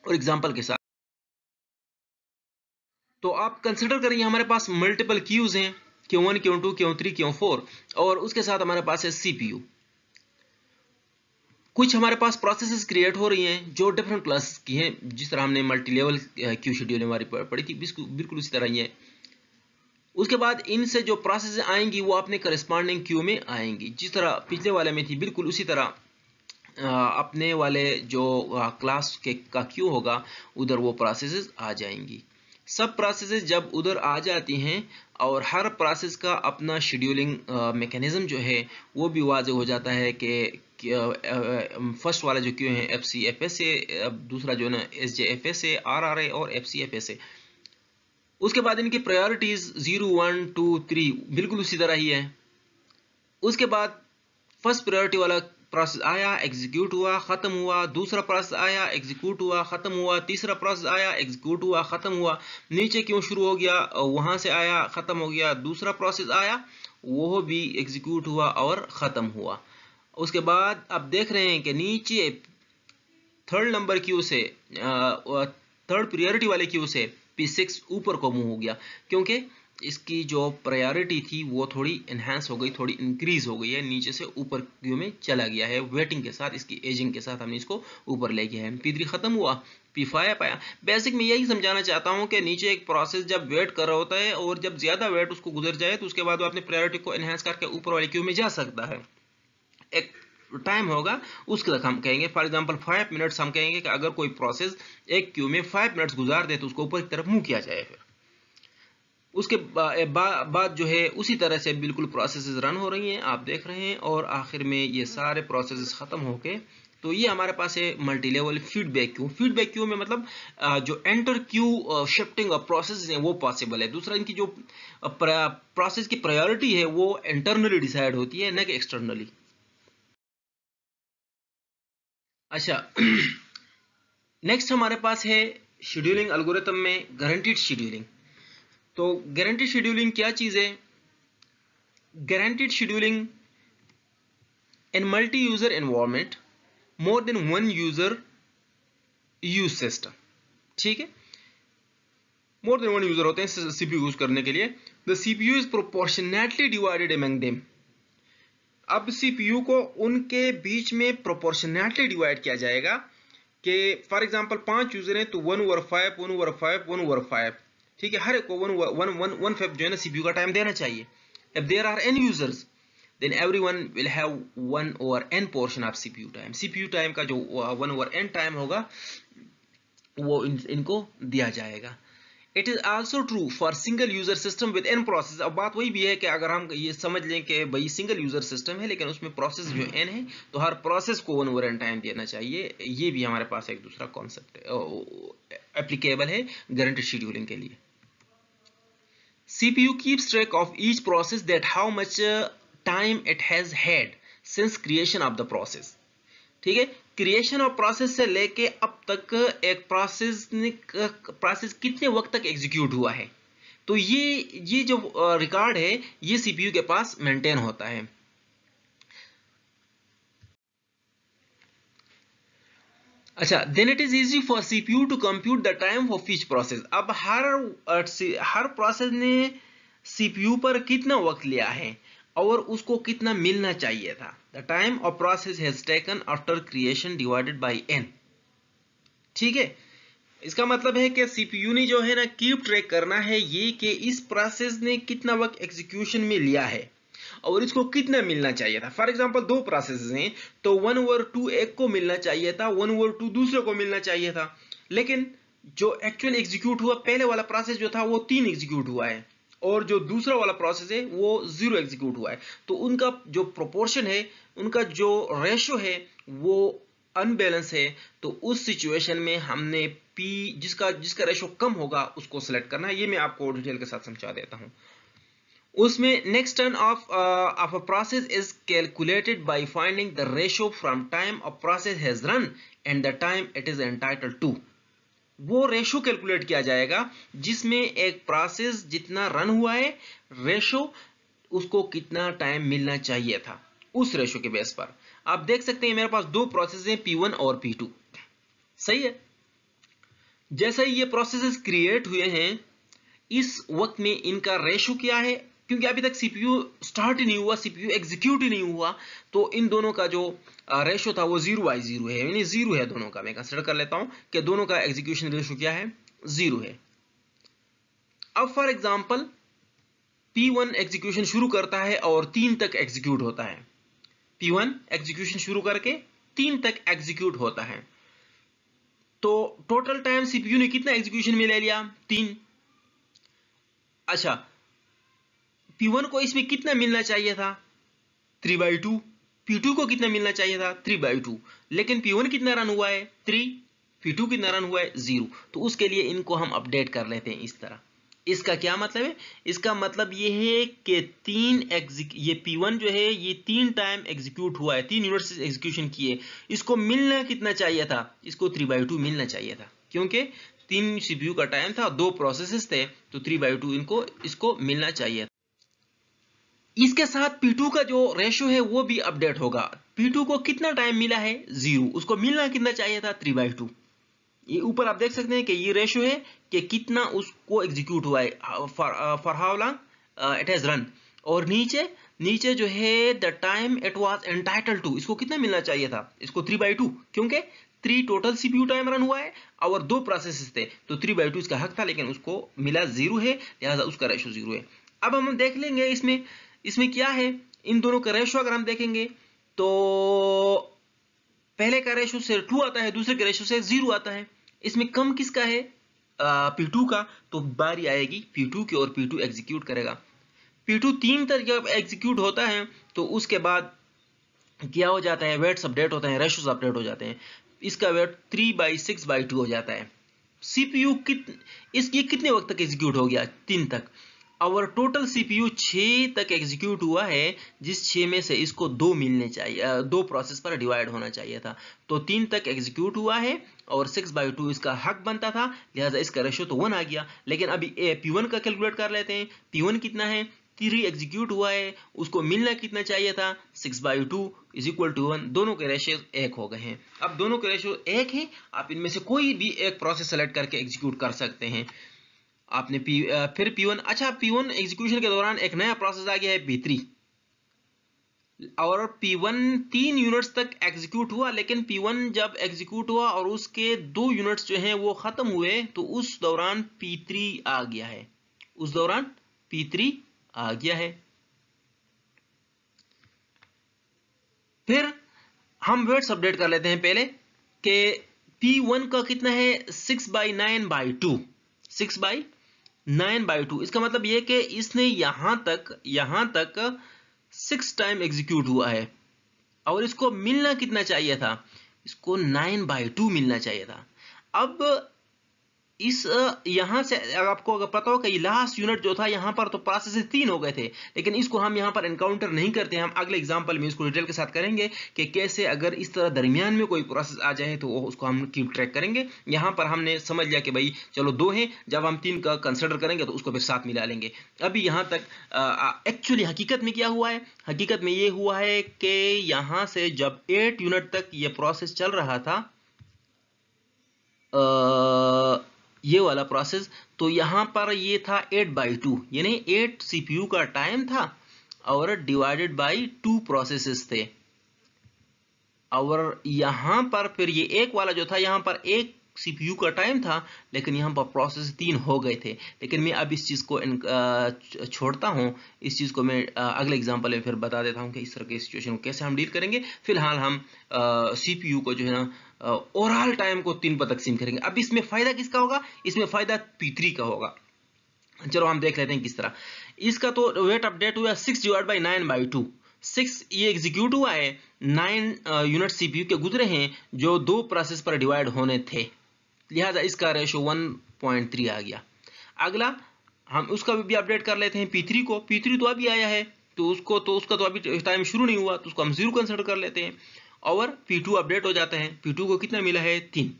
और एग्जाम्पल के साथ। तो आप कंसिडर करिए हमारे पास मल्टीपल क्यूज हैं, Q1, Q2, Q3, Q4, और उसके साथ हमारे पास है सीपीयू। कुछ हमारे पास प्रोसेसेस क्रिएट हो रही हैं जो डिफरेंट क्लास की हैं, जिस तरह हमने मल्टी लेवल क्यू शेड्यूलिंग हमारी पढ़ी थी, बिल्कुल उसी तरह ही है। उसके बाद इनसे जो प्रोसेस आएंगी वो अपने करस्पॉन्डिंग क्यू में आएंगी, जिस तरह पिछले वाले में थी बिल्कुल उसी तरह अपने वाले जो क्लास के का क्यू होगा उधर वो प्रोसेसेस आ जाएंगी। सब प्रोसेसेस जब उधर आ जाती हैं और हर प्रोसेस का अपना शेड्यूलिंग मैकेनिज्म जो है वो भी वाज़ेह हो जाता है कि फर्स्ट वाला जो क्यू है FCFS है, दूसरा जो है ना SJFS है, RRA और FCFS है। उसके बाद इनकी प्रायोरिटीज 0, 1, 2, 3 बिल्कुल उसी तरह ही है। उसके बाद फर्स्ट प्रायोरिटी वाला प्रोसेस आया, एग्जीक्यूट हुआ, खत्म हुआ, दूसरा प्रोसेस आया, एग्जीक्यूट हुआ, खत्म हुआ, तीसरा प्रोसेस आया, एग्जीक्यूट हुआ, खत्म हुआ, नीचे क्यों शुरू हो गया, वहां से आया, खत्म हो गया, दूसरा प्रोसेस आया, वो भी एग्जीक्यूट हुआ और खत्म हुआ। उसके बाद आप देख रहे हैं कि नीचे थर्ड नंबर क्यू से, थर्ड प्रायोरिटी वाले क्यू से P6 ऊपर को मूव हो गया, क्योंकि इसकी जो प्रायोरिटी थी वो थोड़ी इन्हांस हो गई, थोड़ी इंक्रीज हो गई है, नीचे से ऊपर क्यू में चला गया है, वेटिंग के साथ, इसकी एजिंग के साथ हमने इसको ऊपर ले गया है। P3 खत्म हुआ, P5 आया। बेसिक में यही समझाना चाहता हूं कि नीचे एक प्रोसेस जब वेट कर रहा होता है और जब ज्यादा वेट उसको गुजर जाए तो उसके बाद वो अपनी प्रायोरिटी को एनहांस करके ऊपर वाले क्यू में जा सकता है। एक टाइम होगा उसके तक हम कहेंगे, फॉर एग्जांपल 5 मिनट्स, हम कहेंगे कि अगर कोई प्रोसेस एक क्यू में 5 मिनट्स गुजार दे तो उसको ऊपर की तरफ मूव किया जाए। फिर उसके बाद जो है उसी तरह से बिल्कुल प्रोसेसेस रन हो रही हैं, आप देख रहे हैं, और आखिर में ये सारे प्रोसेसेस खत्म होके, तो ये हमारे पास है multi level feedback Q. Feedback queue में मतलब जो enter Q shifting of process है वो पॉसिबल है। दूसरा, इनकी जो प्रोसेस की प्रायोरिटी है वो इंटरनली डिसाइड होती है, न कि एक्सटर्नली। अच्छा, नेक्स्ट हमारे पास है शेड्यूलिंग एल्गोरिथम में गारंटीड शेड्यूलिंग। तो गारंटीड शेड्यूलिंग क्या चीज है? Guaranteed scheduling in multi user environment, more than one user use system. ठीक है, मोर देन वन यूजर होते हैं सीपीयू यूज करने के लिए। The CPU is proportionally divided among them. अब सीपीयू को उनके बीच में प्रोपोर्शनली डिवाइड किया जाएगा कि फॉर एग्जांपल 5 यूजर हैं तो 1/5 1/5 1/5, ठीक है, हर एक को 1/5 जो है ना सीपीयू का टाइम देना चाहिए। If there are n users then everyone will have 1/n portion of CPU time। CPU time का जो 1/n टाइम होगा वो इनको दिया जाएगा। It is also true for single user system with n process. अब बात वही भी है कि अगर हम ये समझ लें कि भाई सिंगल यूजर सिस्टम है लेकिन उसमें प्रोसेस जो n है तो हर प्रोसेस को 1/n टाइम देना चाहिए। ये भी हमारे पास एक दूसरा कॉन्सेप्ट एप्लीकेबल है गारंटीड शेड्यूलिंग के लिए। CPU keeps track of each process that how much time it has had since creation of the process। ठीक है, क्रिएशन ऑफ प्रोसेस से लेके अब तक एक प्रोसेस कितने वक्त तक एग्जीक्यूट हुआ है, तो ये जो रिकॉर्ड है ये सीपीयू के पास मेंटेन होता है। अच्छा, then it is easy for CPU to compute the time of each process. अब हर प्रोसेस ने सीपीयू पर कितना वक्त लिया है और उसको कितना मिलना चाहिए था। The time of process has taken after creation divided by n। ठीक है, इसका मतलब है कि सीपीयू ने जो है ना कीप ट्रैक करना है ये कि इस प्रोसेस ने कितना वक्त एग्जीक्यूशन में लिया है और इसको कितना मिलना चाहिए था। फॉर एग्जांपल 2 प्रोसेस हैं तो 1/2 एक को मिलना चाहिए था, 1/2 दूसरे को मिलना चाहिए था, लेकिन जो एक्चुअल एग्जीक्यूट हुआ पहले वाला प्रोसेस जो था वो 3 एग्जीक्यूट हुआ है और जो दूसरा वाला प्रोसेस है वो 0 एग्जीक्यूट हुआ है। तो उनका जो प्रोपोर्शन है, उनका जो रेशो है वो अनबैलेंस है। तो उस सिचुएशन में हमने P जिसका रेशो कम होगा उसको सिलेक्ट करना है। ये मैं आपको डिटेल के साथ समझा देता हूं। उसमें next turn of a process is calculated by finding the ratio from time of process has run and the time it is entitled to. वो रेशो कैलकुलेट किया जाएगा जिसमें एक प्रोसेस जितना रन हुआ है, रेशो उसको कितना टाइम मिलना चाहिए था, उस रेशो के बेस पर। आप देख सकते हैं मेरे पास 2 प्रोसेस हैं P1 और P2। सही है, जैसे ही ये प्रोसेसेस क्रिएट हुए हैं इस वक्त में इनका रेशो क्या है, क्योंकि अभी तक सीपीयू स्टार्ट ही नहीं हुआ, सीपीयू एग्जीक्यूट ही नहीं हुआ, तो इन दोनों का जो रेशो था वो 0/0 है, यानी 0 है दोनों का। मैं कंसीडर कर लेता हूं कि दोनों का एग्जीक्यूशन रेशो क्या है, 0 है। अब फॉर एग्जांपल P1 एग्जीक्यूशन शुरू करता है और 3 तक एग्जीक्यूट होता है। P1 एग्जीक्यूशन शुरू करके 3 तक एग्जीक्यूट होता है, तो टोटल टाइम सीपीयू ने कितना एग्जीक्यूशन में ले लिया, 3। अच्छा, P1 को इसमें कितना मिलना चाहिए था, 3/2। P2 को कितना मिलना चाहिए था, 3/2। लेकिन P1 कितना रन हुआ है, 3। P2 कितना रन हुआ है, 0। तो उसके लिए इनको हम अपडेट कर लेते हैं इस तरह। इसका क्या मतलब है? इसका मतलब ये है कि ये P1 जो है ये 3 टाइम एग्जीक्यूट हुआ है, 3 यूनिट्स एग्जीक्यूशन किए। इसको मिलना कितना चाहिए था? इसको 3/2 मिलना चाहिए था, क्योंकि 3 CPU का टाइम था, 2 प्रोसेसेस थे, तो 3/2 इसको मिलना चाहिए। इसके साथ P2 का जो रेशियो है वो भी अपडेट होगा। P2 को कितना टाइम मिला है? 0। उसको मिलना कितना चाहिए था? 3/2। ये ऊपर आप देख सकते हैं कि ये रेशियो है कि कितना उसको एग्जीक्यूट हुआ है, for how long it has run. और नीचे जो है the time it was entitled to, इसको कितना मिलना चाहिए था? इसको 3/2, क्योंकि 3 टोटल सीपीयू टाइम रन हुआ है और 2 प्रोसेसेस थे, तो 3/2 इसका हक था, लेकिन उसको मिला 0 है, लिहाजा उसका रेशियो 0 है। अब हम देख लेंगे इसमें क्या है। इन दोनों का रेशियो अगर हम देखेंगे तो पहले का रेशियो से 2 आता है, दूसरे के रेशियो से 0 आता है। इसमें कम किसका है? P2 का। तो बारी आएगी P2 की और P2 एग्जीक्यूट करेगा। P2 3 तक जब एग्जीक्यूट होता है तो उसके बाद क्या हो जाता है? वेट्स अपडेट होते हैं, रेशियोज अपडेट हो जाते हैं। इसका वेट 3/6/2 हो जाता है। CPU इसकी कितने वक्त तक एग्जीक्यूट हो गया? 3 तक। और टोटल CPU 6 तक एग्जीक्यूट हुआ है, जिस 6 में से इसको 2 मिलने चाहिए, 2 प्रोसेस पर डिवाइड होना चाहिए था। तो 3 तक एग्जीक्यूट हुआ है और 6/2 इसका हक बनता था, लिहाजा इसका रेशियो तो 1 आ गया। लेकिन अभी P1 का कैलकुलेट कर लेते हैं। P1 कितना है? 3 एग्जीक्यूट हुआ है, उसको मिलना कितना चाहिए था? 6/2 = 1। दोनों के रेशियो 1 हो गए हैं। अब दोनों के रेशियो 1 है, आप इनमें से कोई भी एक प्रोसेस सेलेक्ट करके एग्जीक्यूट कर सकते हैं। आपने फिर P1, अच्छा P1 एग्जीक्यूशन के दौरान एक नया प्रोसेस आ गया है P3, और P1 3 यूनिट्स तक एग्जीक्यूट हुआ, लेकिन P1 जब एग्जीक्यूट हुआ और उसके 2 यूनिट्स जो हैं वो खत्म हुए, तो उस दौरान P3 आ गया है, उस दौरान P3 आ गया है। फिर हम वेट्स अपडेट कर लेते हैं पहले कि P1 का कितना है? 6/9/2, 6/9/2। इसका मतलब यह कि इसने यहां तक 6 टाइम एग्जीक्यूट हुआ है, और इसको मिलना कितना चाहिए था? इसको 9/2 मिलना चाहिए था। अब इस यहां से आपको अगर पता हो कि लास्ट यूनिट जो था यहां पर, तो प्रोसेस 3 हो गए थे, लेकिन इसको हम यहां पर एनकाउंटर नहीं करते हैं। हम अगले एग्जांपल में इसको डिटेल के साथ करेंगे कि कैसे अगर इस तरह दरमियान में कोई प्रोसेस आ जाए तो उसको हम कीप ट्रैक करेंगे। यहां पर हमने समझ लिया कि भाई चलो 2 हैं, जब हम 3 का कंसिडर करेंगे तो उसको फिर साथ मिला लेंगे। अभी यहां तक एक्चुअली हकीकत में क्या हुआ है? हकीकत में ये हुआ है कि यहां से जब 8 यूनिट तक ये प्रोसेस चल रहा था, ये वाला प्रोसेस, तो यहां पर ये था 8/2, यानी 8 सीपीयू का टाइम था और डिवाइडेड बाय 2 प्रोसेसेस थे। और यहां पर फिर ये एक वाला जो था, यहां पर 1 सीपीयू का टाइम था, लेकिन यहां पर प्रोसेस 3 हो गए थे। लेकिन मैं अब इस चीज को छोड़ता हूं, इस चीज को मैं अगले एग्जांपल में फिर बता देता हूं कि इस तरह की सिचुएशन को कैसे हम डील करेंगे। फिलहाल हम सीपीयू को जो है ना ओवरऑल टाइम को 3 पर तकसीम करेंगे। अब इसमें फायदा किसका होगा? इसमें फायदा P3 का होगा। चलो हम देख लेते हैं किस तरह। इसका तो वेट अपडेट हुआ 6/9/2। 6 ये एग्जीक्यूट हुआ है, 9 यूनिट सीपीयू के गुजरे हैं जो 2 प्रोसेस पर डिवाइड होने थे, लिहाजा इसका रेशियो 1.3 आ गया। अगला हम उसका भी अपडेट कर लेते हैं P3 को। P3 तो अभी आया है, तो उसका तो अभी टाइम शुरू नहीं हुआ, तो उसको हम 0 कंसिडर कर लेते हैं। और P2 अपडेट हो जाता है। P2 को कितना मिला है? 3।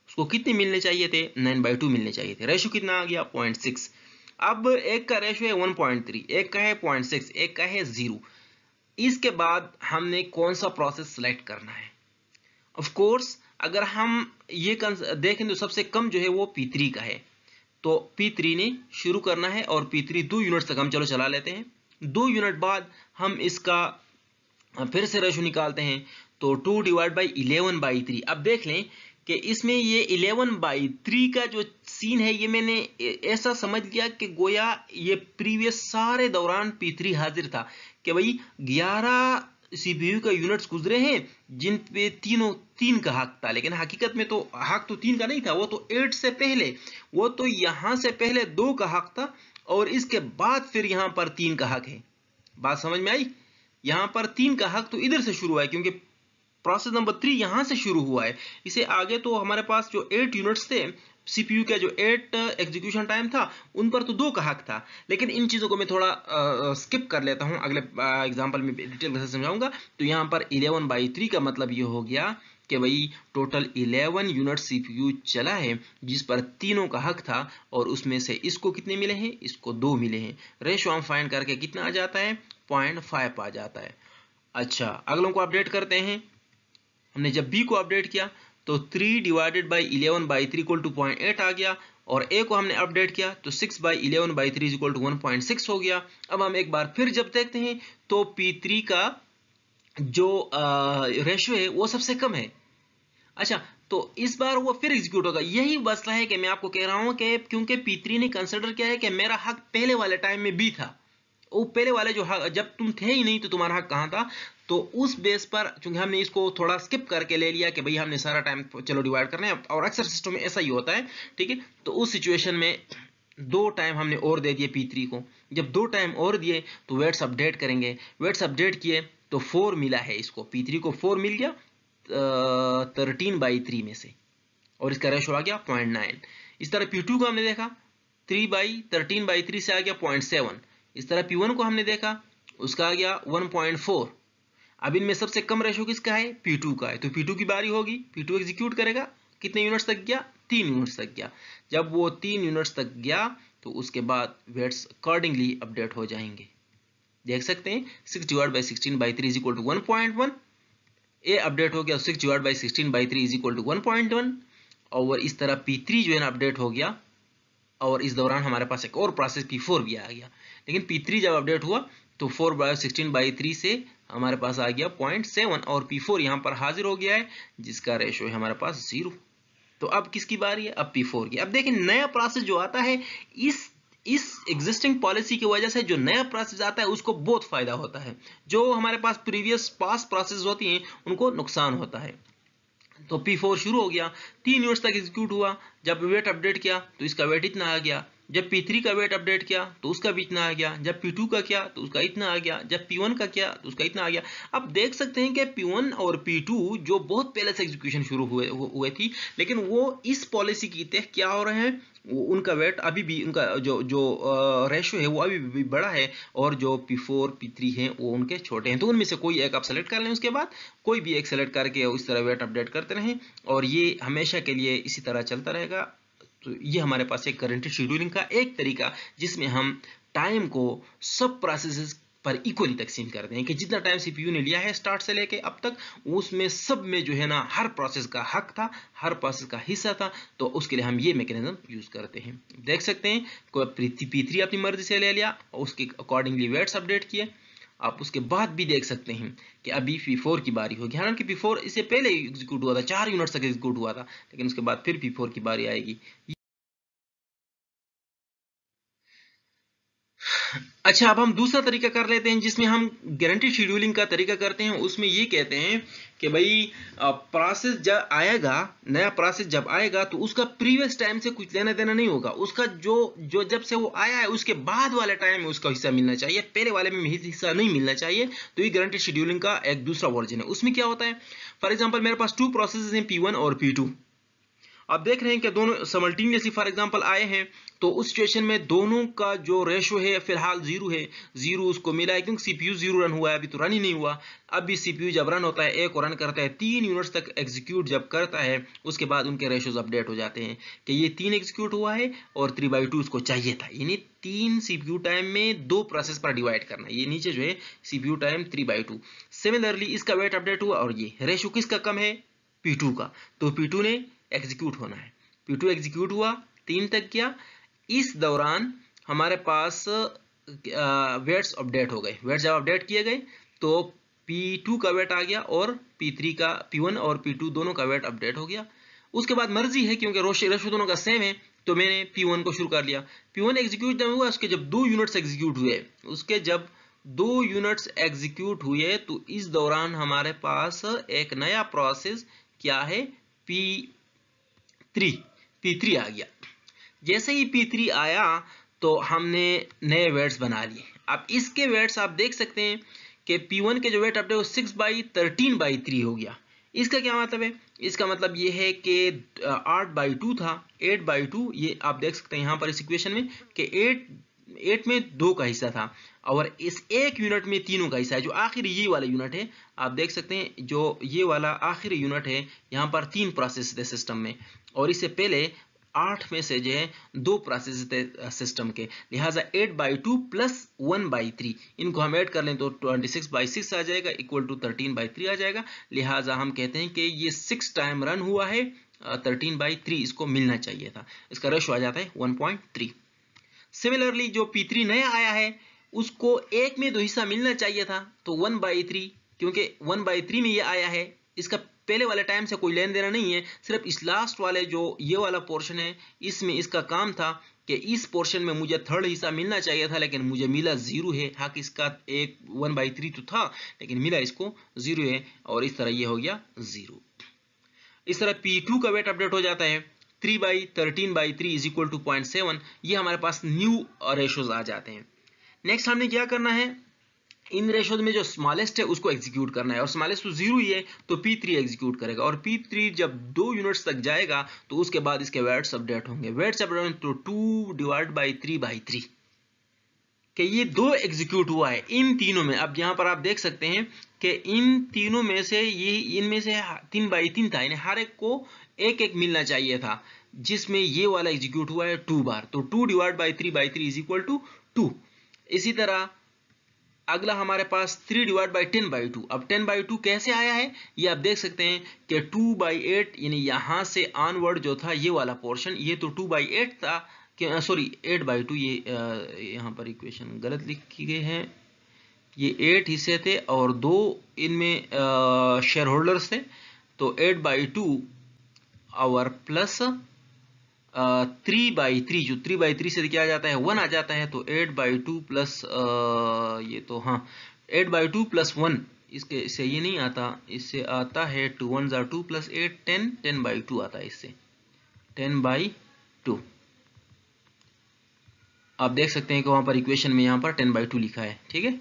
उसको कितने मिलने चाहिए थे? 9/2 मिलने चाहिए थे। रेशियो कितना आ गया? 0.6। अब एक का रेशियो है 1.3, एक का है 0.6, एक का है 0। इसके बाद हमने कौन सा प्रोसेस सेलेक्ट करना है? ऑफ कोर्स अगर हम ये देखें तो सबसे कम जो है वो P3 का है, तो P3 ने शुरू करना है और P3 2 यूनिट तक हम चलो चला लेते हैं। 2 यूनिट बाद हम इसका फिर से रेशियो निकालते हैं, तो 2/11/3। अब देख लें कि इसमें ये 11/3 का जो सीन है, ये मैंने ऐसा समझ लिया कि गोया ये प्रीवियस सारे दौरान P3 हाजिर था कि भाई 11 सीपीयू का यूनिट्स गुजरे हैं जिन पे 3 का हक था, लेकिन हकीकत में तो हक तो 3 का नहीं था, वो तो 8 से पहले, वो तो यहां से पहले 2 का हक था और इसके बाद फिर यहां पर 3 का हक है। बात समझ में आई? यहां पर 3 का हक तो इधर से शुरू हुआ है, क्योंकि प्रोसेस नंबर 3 यहां से शुरू हुआ है। इसे आगे तो हमारे पास जो 8 यूनिट्स थे CPU का जो 8 एग्जीक्यूशन टाइम था उन पर तो 2 का हक था। लेकिन इन चीज़ों को मैं थोड़ा स्किप कर लेता हूँ, अगले एग्जांपल में डिटेल से समझाऊंगा। तो यहाँ पर 11/3 का मतलब ये हो गया कि भाई टोटल 11 यूनिट CPU चला है जिस पर तीनों का हक था, और उसमें से इसको कितने मिले हैं, इसको 2 मिले हैं। रेशो हम फाइंड करके कितना आ जाता है, 0.5 आ जाता है। अच्छा, अगलों को अपडेट करते हैं। हमने जब b को अपडेट किया तो 3 डिवाइडेड बाई 11/3 इक्वल टू 0.8 आ गया, और a को हमने अपडेट किया तो 6/11/3 इक्वल टू 1.6 हो गया। अब हम एक बार फिर जब देखते हैं तो P3 का जो रेशो है वो सबसे कम है। अच्छा, तो इस बार वो फिर एग्जीक्यूट होगा। यही मसला है कि मैं आपको कह रहा हूं कि क्योंकि P3 ने कंसिडर किया है कि मेरा हक पहले वाले टाइम में B था, वो पहले वाले जो हक, जब तुम थे ही नहीं तो तुम्हारा हक कहां था। तो उस बेस पर चूंकि हमने इसको थोड़ा स्किप करके ले लिया कि भाई हमने सारा टाइम चलो डिवाइड करना है, और अक्सर सिस्टम में ऐसा ही होता है, ठीक है। तो उस सिचुएशन में 2 टाइम हमने और दे दिए P3 को। जब 2 टाइम और दिए तो वेट्स अपडेट करेंगे, वेट्स अपडेट किए तो 4 मिला है इसको, P3 को 4 मिल गया 13/3 में से, और इसका रेशो आ गया 0.9। इस तरह P2 को हमने देखा 3/13/3 से आ गया 0.7। इस तरह P1 को हमने देखा उसका आ गया 1.4। अब इनमें सबसे कम रेशो किसका है, P2 का है। तो P2 की बारी होगी, P2 एग्जीक्यूट करेगा, कितने यूनिट्स तक गया, 3 यूनिट्स तक गया। जब वो 3 यूनिट्स तक गया तो उसके बाद वेट्स अकॉर्डिंगली अपडेट हो जाएंगे। देख सकते हैं 6/16/3 is equal to 1.1। A update हो गया 6/16/3 इज इक्वल टू 1.1, और इस तरह P3 जो है ना अपडेट हो गया, और इस दौरान हमारे पास एक और प्रोसेस P4 भी आ गया। लेकिन P3 जब अपडेट हुआ तो 4/16/3 से हमारे पास आ गया 0.7, और P4 यहाँ पर हाजिर हो गया है जिसका रेशो है हमारे पास 0। तो अब किसकी बारी है, अब P4 की। अब देखिए नया प्रोसेस जो आता है, इस एग्जिस्टिंग पॉलिसी की वजह से जो नया प्रोसेस आता है उसको बहुत फायदा होता है, जो हमारे पास प्रीवियस पास प्रोसेस होती हैं उनको नुकसान होता है। तो P4 शुरू हो गया, 3 यूनिट्स तक एग्जीक्यूट हुआ। जब वेट अपडेट किया तो इसका वेट इतना आ गया। जब P3 का वेट अपडेट किया तो उसका भी इतना आ गया। जब P2 का किया तो उसका इतना आ गया। जब P1 का किया तो उसका इतना आ गया। अब देख सकते हैं कि P1 और P2 जो बहुत पहले से एग्जीक्यूशन शुरू हुए थी, लेकिन वो इस पॉलिसी की तहत क्या हो रहे हैं, उनका वेट अभी भी, उनका जो रेशो है वो अभी भी बड़ा है, और जो P4 P3 हैं वो उनके छोटे हैं। तो उनमें से कोई एक आप सेलेक्ट कर लें, उसके बाद कोई भी एक सेलेक्ट करके इस तरह वेट अपडेट करते रहें, और ये हमेशा के लिए इसी तरह चलता रहेगा। तो ये हमारे पास एक गारंटीड शेड्यूलिंग का एक तरीका, जिसमें हम टाइम को सब प्रोसेसेस पर इक्वली तकसीम करते हैं कि जितना टाइम CPU ने लिया है स्टार्ट से लेके अब तक, उसमें सब में जो है ना हर प्रोसेस का हक था, हर प्रोसेस का हिस्सा था। तो उसके लिए हम ये मैकेनिज्म यूज करते हैं। देख सकते हैं कोई P3 अपनी मर्जी से ले लिया और उसके अकॉर्डिंगली वेट्स अपडेट किए। आप उसके बाद भी देख सकते हैं कि अभी P4 की बारी होगी। हालांकि P4 इससे पहले एग्जीक्यूट हुआ था, 4 यूनिट्स तक एग्जीक्यूट हुआ था, लेकिन उसके बाद फिर P4 की बारी आएगी। अच्छा, अब हम दूसरा तरीका कर लेते हैं जिसमें हम गारंटीड शेड्यूलिंग का तरीका करते हैं। उसमें ये कहते हैं कि भाई प्रोसेस जब आएगा, नया प्रोसेस जब आएगा तो उसका प्रीवियस टाइम से कुछ लेना देना नहीं होगा। उसका जो जो जब से वो आया है उसके बाद वाले टाइम में उसका हिस्सा मिलना चाहिए, पहले वाले में हिस्सा नहीं मिलना चाहिए। तो ये गारंटीड शेड्यूलिंग का एक दूसरा वर्जन है। उसमें क्या होता है, फॉर एग्जाम्पल मेरे पास 2 प्रोसेस हैं P1 और P2। आप देख रहे हैं कि दोनों समल्टेनियसली फॉर एग्जांपल आए हैं, तो उस सिचुएशन में दोनों का जो रेशो है फिलहाल 0 है। 0 उसको मिला है क्योंकि CPU 0 रन हुआ है, अभी तो रन ही नहीं हुआ। अब भी CPU जब रन होता है, एक और रन करता है, 3 यूनिट्स तक एग्जीक्यूट जब करता है, उसके बाद उनके रेशोज अपडेट हो जाते हैं कि ये 3 एग्जीक्यूट हुआ है और 3/2 उसको चाहिए था। यानी 3 CPU टाइम में 2 प्रोसेस पर डिवाइड करना। ये नीचे जो है CPU टाइम 3/2। सिमिलरली इसका वेट अपडेट हुआ और ये रेशो किसका कम है, P2 का। तो P2 ने एग्जीक्यूट होना है। P2 एग्जीक्यूट हुआ, 3 तक गया। इस दौरान हमारे पास वेट्स अपडेट हो गए। वेट्स जब अपडेट किए गए तो P2 का वेट आ गया और P3 का, P1 और P2 दोनों का वेट अपडेट हो गया। उसके बाद मर्जी है क्योंकि रेशो दोनों का सेम है, तो मैंने P1 को शुरू कर लिया। P1 एग्जीक्यूट जब हुआ, उसके जब 2 यूनिट्स एग्जीक्यूट हुए, तो इस दौरान हमारे पास एक नया प्रोसेस क्या है, P3 आ गया। जैसे ही P3 आया तो हमने नए वेट्स बना लिए। अब इसके वेट्स आप देख सकते हैं कि P1 के जो वेट अपडेट 6/13/3 हो गया। इसका क्या मतलब है? इसका मतलब ये है कि 8/2 था, 8/2, ये आप देख सकते हैं यहाँ पर इस इक्वेशन में कि 8 में 2 का हिस्सा था और इस एक यूनिट में तीनों का हिस्सा है। जो आखिरी ये वाला यूनिट है, आप देख सकते हैं जो ये वाला आखिरी यूनिट है, यहाँ पर 3 प्रोसेस थे सिस्टम में और इससे पहले 8 में से जो है 2 प्रोसेस थे सिस्टम के, लिहाजा 8/2 प्लस 1/3 इनको हम ऐड कर लें तो 26/6 आ जाएगा इक्वल टू 13/3 आ जाएगा। लिहाजा हम कहते हैं कि ये 6 टाइम रन हुआ है, 13/3 इसको मिलना चाहिए था। इसका रेशो आ जाता है 1.3। सिमिलरली जो P3 नया आया है उसको 1 में 2 हिस्सा मिलना चाहिए था, तो 1/3, क्योंकि 1/3 में ये आया है, इसका पहले वाले टाइम से कोई लेन देना नहीं है, सिर्फ इस लास्ट वाले जो ये वाला पोर्शन है इसमें इसका काम था कि इस पोर्शन में मुझे थर्ड हिस्सा मिलना चाहिए था लेकिन मुझे मिला 0 है। हक इसका एक 1/3 तो था लेकिन मिला इसको 0 है और इस तरह ये हो गया 0। इस तरह P2 का वेट अपडेट हो जाता है 3/13/3 इज इक्वल टू 0.7। ये हमारे पास न्यू रेशोज आ जाते हैं। नेक्स्ट हमने क्या करना है, इन रेशोज में जो स्मॉलेस्ट है उसको एग्जीक्यूट करना है और स्मॉलेस्ट तो 0 ही है तो P3 एग्जीक्यूट करेगा और P3 जब 2 यूनिट्स तक जाएगा तो उसके बाद इसके वेट्स अपडेट होंगे। वेट्स अपडेट तो 2/3/3 कि ये 2 एग्जीक्यूट हुआ है इन तीनों में। अब यहाँ पर आप देख सकते हैं कि इन तीनों में से ये इनमें से 3/3 था, यानी हर एक को एक एक मिलना चाहिए था, जिसमें ये वाला एग्जीक्यूट हुआ है 2 बार, तो 2/3/3 इज इक्वल टू 2। इसी तरह अगला हमारे पास 3/10/2। अब 10/2 कैसे आया है ये आप देख सकते हैं कि 2/8, यानी यहां से ऑनवर्ड जो था ये वाला पोर्शन, ये तो 2/8 था, सॉरी 8/2, ये यहाँ पर इक्वेशन गलत लिखी गई है, ये 8 हिस्से थे और 2 इनमें शेयर होल्डर्स थे, तो 8/2 और प्लस 3/3, जो 3/3 से क्या आ जाता है 1 आ जाता है, तो 8/2 प्लस ये तो हाँ 8/2 प्लस 1, इसके से ये नहीं आता, इससे आता है 2 1 2 प्लस 8 10, 10/2 आता है, इससे 10/2। आप देख सकते हैं कि वहां पर इक्वेशन में यहाँ पर 10/2 लिखा है, ठीक है।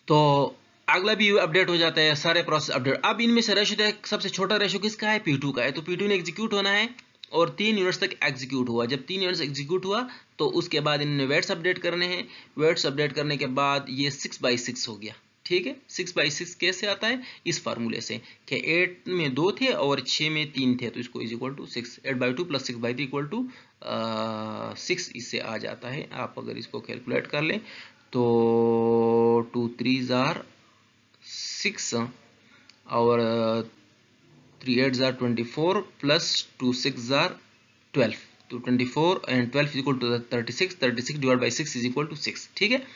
तो अगला भी अपडेट हो जाता है, सारे प्रोसेस अपडेट। अब इनमें से रेशो सबसे छोटा रेशो किसका है, P2 का है, तो P2 ने एग्जीक्यूट होना है और 3 यूनिट्स तक एग्जीक्यूट हुआ। जब 3 यूनिट्स एग्जीक्यूट हुआ तो उसके बाद इन्होंने वेट्स अपडेट करने हैं। वेट्स अपडेट करने के बाद ये 6/6 हो गया, ठीक है। 6/6 कैसे आता है, इस फार्मूले से कि 8 में 2 थे और 6 में 3 थे, तो इसको is equal to 6, 8/2 plus 6/3 equal to 6 इससे आ जाता है। आप अगर इसको कैलकुलेट कर लें तो 2 3 आर 6 और 3 8 आर 24 प्लस 2 6 आर 12, तो 24 and 12 is equal to 36, 36 divide by 6 is equal to 6, ठीक है।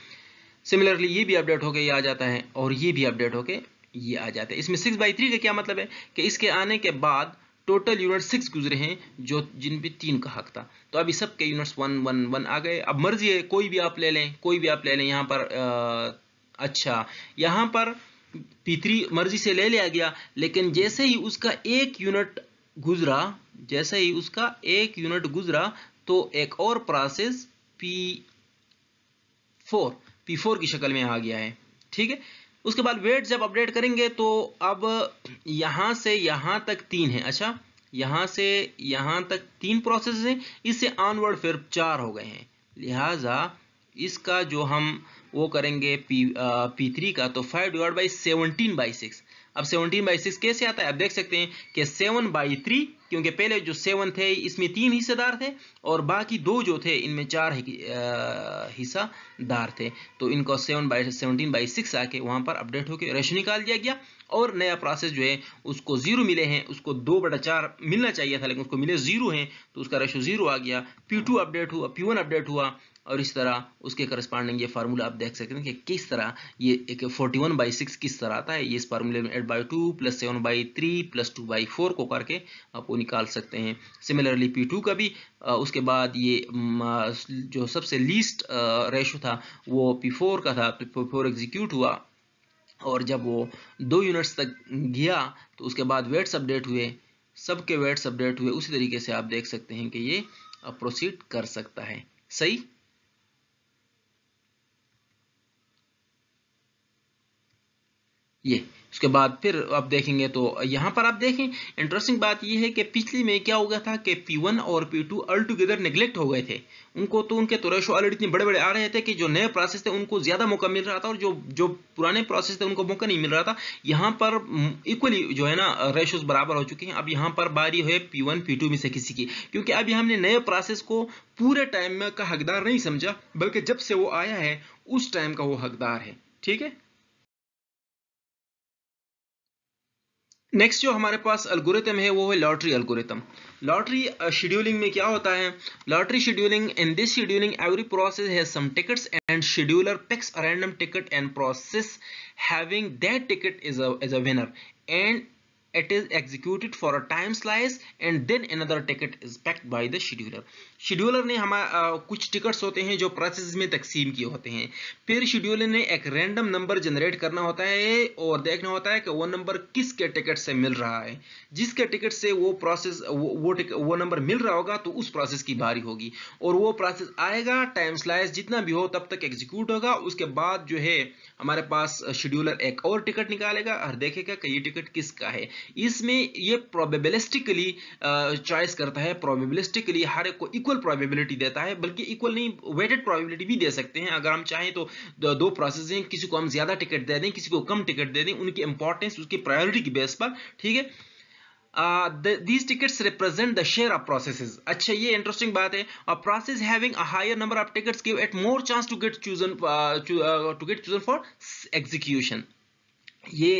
सिमिलरली ये भी अपडेट होके ये आ जाता है और ये भी अपडेट होके ये आ जाता है। इसमें 6/3 का क्या मतलब है कि इसके आने के बाद टोटल यूनिट 6 गुजरे हैं जो जिन पे 3 का हक था, तो अभी सब के यूनिट्स 1 1 1 आ गए। अब मर्जी है कोई भी आप ले लें, कोई भी आप ले लें यहाँ पर अच्छा यहाँ पर P3 मर्जी से ले लिया गया, लेकिन जैसे ही उसका एक यूनिट गुजरा, जैसे ही उसका एक यूनिट गुजरा तो एक और प्रोसेस P4 की शक्ल में आ गया है, ठीक है। उसके बाद वेट जब अपडेट करेंगे तो अब यहां से यहां तक 3 है, अच्छा यहां से यहां तक 3 प्रोसेस हैं, इससे ऑनवर्ड फिर 4 हो गए हैं। लिहाजा इसका जो हम वो करेंगे P3 का, तो 5/17/6। अब 17/6 कैसे आता है, आप देख सकते हैं कि 7/3, क्योंकि पहले जो 7 थे इसमें 3 हिस्सेदार थे और बाकी 2 जो थे इनमें 4 हिस्सादार थे, तो इनको 7/17/6 आके वहां पर अपडेट होकर रेशो निकाल दिया गया और नया प्रोसेस जो है उसको 0 मिले हैं, उसको 2/4 मिलना चाहिए था लेकिन उसको मिले 0 हैं, तो उसका रेशो 0 आ गया। P2 अपडेट हुआ, P1 अपडेट हुआ और इस तरह उसके करस्पॉन्डिंग ये फार्मूला आप देख सकते हैं कि किस तरह ये एक 41/6 किस तरह आता है। ये इस फार्मूले में 8/2 प्लस 7/3 प्लस 2/4 को करके आपको निकाल सकते हैं। सिमिलरली P2 का भी उसके बाद ये जो सबसे लीस्ट रेशो था वो P4 का था, तो P4 एग्जीक्यूट हुआ और जब वो 2 यूनिट्स तक गया तो उसके बाद वेट्स अपडेट हुए, सबके वेट्स अपडेट हुए। उसी तरीके से आप देख सकते हैं कि ये प्रोसीड कर सकता है, सही। ये उसके बाद फिर आप देखेंगे तो यहाँ पर आप देखें इंटरेस्टिंग बात ये है कि पिछली में क्या हो गया था कि P1 और P2 ऑल टुगेदर नेग्लेक्ट हो गए थे। उनको तो उनके तो रेशो ऑलरेडी इतने बड़े बड़े आ रहे थे कि जो नए प्रोसेस थे उनको ज़्यादा मौका मिल रहा था और जो जो पुराने प्रोसेस थे उनको मौका नहीं मिल रहा था। यहाँ पर इक्वली जो है ना रेशोज बराबर हो चुके हैं। अब यहाँ पर बारी है P1 P2 में से किसी की, क्योंकि अब हमने नए प्रोसेस को पूरे टाइम में का हकदार नहीं समझा, बल्कि जब से वो आया है उस टाइम का वो हकदार है। ठीक है। नेक्स्ट जो हमारे पास एल्गोरिथम है वो है लॉटरी एल्गोरिथम। लॉटरी शेड्यूलिंग में क्या होता है? Lottery scheduling, in this scheduling every process has some tickets and scheduler picks a random ticket and process having that ticket is a winner and it is executed for a time slice and then another ticket is picked by the scheduler। Scheduler ने हमारा कुछ tickets होते हैं जो process में तकसीम किए होते हैं, फिर शेड्यूलर ने एक रैंडम नंबर जनरेट करना होता है और देखना होता है कि वो नंबर किसके टिकट से मिल रहा है। जिसके टिकट से वो प्रोसेस वो नंबर मिल रहा होगा तो उस प्रोसेस की बारी होगी और वो प्रोसेस आएगा, टाइम स्लाइस जितना भी हो तब तक एग्जीक्यूट होगा। उसके बाद जो है हमारे पास शेड्यूलर एक और टिकट निकालेगा और देखेगा कि ये टिकट किसका है। इसमें ये प्रोबेबिलिस्टिकली चॉइस करता है, प्रोबेबिलिस्टिकली हर एक को इक्वल प्रोबेबिलिटी देता है, बल्कि इक्वल नहीं वेटेड प्रोबेबिलिटी भी दे सकते हैं। अगर हम चाहें तो दो प्रोसेस हैं, किसी को हम ज्यादा टिकट दे दें, किसी को कम टिकट दे दें, उनकी इंपॉर्टेंस उसकी प्रायोरिटी की बेस पर। ठीक है। these tickets represent the share of processes। अच्छा ये इंटरेस्टिंग बात है। a process having a higher number of tickets give it more chance to get chosen for execution। ये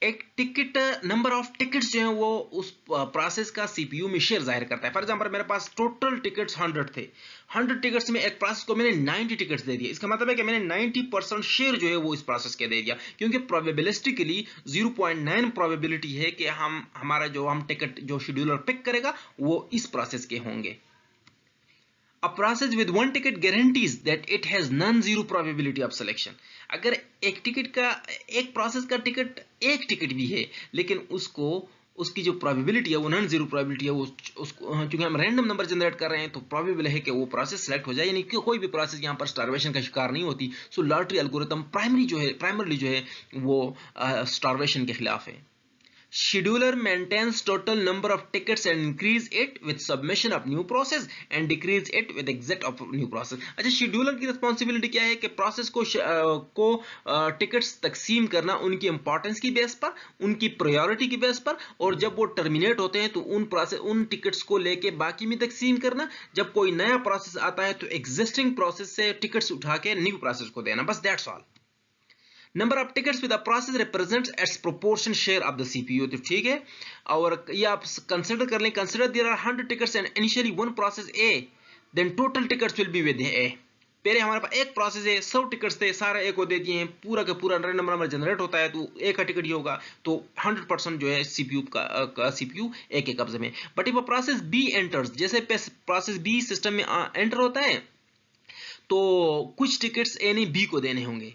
एक टिकट नंबर ऑफ टिकट्स जो है वो उस प्रोसेस का सीपीयू में शेयर जाहिर करता है। फॉर एग्जांपल मेरे पास टोटल टिकट्स 100 थे, 100 टिकट्स में एक प्रोसेस को मैंने 90 टिकट्स दे दिए। इसका मतलब है कि मैंने 90% शेयर जो है वो इस प्रोसेस के दे दिया, क्योंकि प्रोबेबिलिस्टिकली 0.9 प्रोबेबिलिटी है कि हमारा जो हम टिकट जो शेड्यूलर पिक करेगा वो इस प्रोसेस के होंगे। A process with one ticket guarantees that it has non-zero probability of selection। अगर एक टिकट का एक प्रोसेस का टिकट एक टिकट भी है लेकिन उसको उसकी जो प्रोबेबिलिटी है वो नॉन जीरो प्रोबेबिलिटी है, वो उसको क्योंकि हम रैंडम नंबर जनरेट कर रहे हैं तो प्रोबेबल है कि वो प्रोसेस सेलेक्ट हो जाए, यानी कि कोई भी प्रोसेस यहाँ पर स्टारवेशन का शिकार नहीं होती। सो लॉटरी एल्गोरिथम प्राइमरली जो है वो स्टारवेशन के खिलाफ है। Scheduler maintains total number of tickets and increase it with submission of new process and decrease it with exit of new process। अच्छा, शेड्यूलर की रिस्पॉन्सिबिलिटी क्या है कि प्रोसेस को टिकट्स तकसीम करना उनकी इंपॉर्टेंस की बेस पर, उनकी प्रायोरिटी की बेस पर, और जब वो टर्मिनेट होते हैं तो उन टिकट्स को लेके बाकी में तकसीम करना। जब कोई नया प्रोसेस आता है तो एग्जिस्टिंग प्रोसेस से टिकट्स उठा के न्यू प्रोसेस को देना, बस that's all. Number of tickets with a process represents its proportion share of the CPU. तो ठीक है, और ये आप कंसीडर कर लें, consider there are 100 tickets and initially one process A, then total tickets will be with A. पहले हमारे पास एक प्रोसेस है, 100 टिकट्स थे, सारे ए को दे दिए हैं, पूरा का पूरा रैंडम नंबर जनरेट होता है तो ए का टिकट ही होगा, तो 100% जो है सीपीयू ए के कब्जे में। But if a process B enters, जैसे प्रोसेस बी सिस्टम में एंटर होता है तो कुछ टिकट्स ए ने बी को देने होंगे।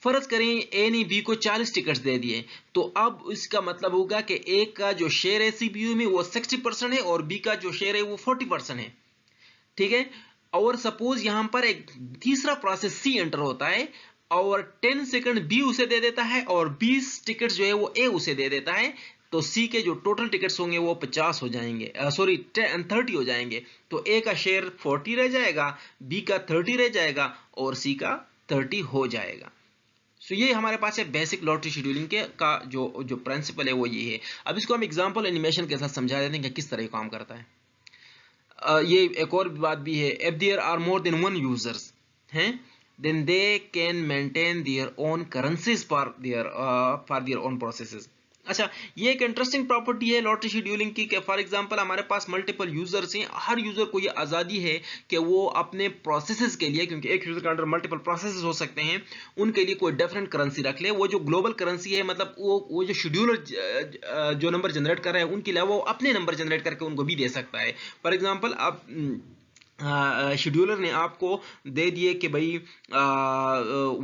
फर्ज करें ए ने बी को 40 टिकट्स दे दिए, तो अब इसका मतलब होगा कि ए का जो शेयर है सीपीयू में वो 60% है और बी का जो शेयर है वो 40% है। ठीक है। और सपोज यहां पर एक तीसरा प्रोसेस सी एंटर होता है और 10 सेकंड बी उसे दे देता है और 20 टिकट्स जो है वो ए उसे दे देता है, तो सी के जो टोटल टिकट्स होंगे वो 50 हो जाएंगे, 30 हो जाएंगे। तो ए का शेयर 40 रह जाएगा, बी का 30 रह जाएगा और सी का 30 हो जाएगा। सो ये हमारे पास है बेसिक लॉटरी शेड्यूलिंग के का जो प्रिंसिपल है वो ये है। अब इसको हम एग्जांपल एनिमेशन के साथ समझा देते हैं कि किस तरह काम करता है। ये एक और बात भी है, if there are more than one users हैं then they can maintain their own currencies for their own processes. अच्छा, ये एक इंटरेस्टिंग प्रॉपर्टी है लॉटरी शेड्यूलिंग की कि फॉर एग्जांपल हमारे पास मल्टीपल यूजर्स हैं, हर यूजर को ये आज़ादी है कि वो अपने प्रोसेसेस के लिए, क्योंकि एक यूजर के अंडर मल्टीपल प्रोसेसेस हो सकते हैं, उनके लिए कोई डिफरेंट करेंसी रख ले। वो जो ग्लोबल करेंसी है, मतलब वो जो शेड्यूलर जो नंबर जनरेट कर रहे हैं उनके अलावा वो अपने नंबर जनरेट करके उनको भी दे सकता है। फॉर एग्जाम्पल आप शेड्यूलर ने आपको दे दिए कि भाई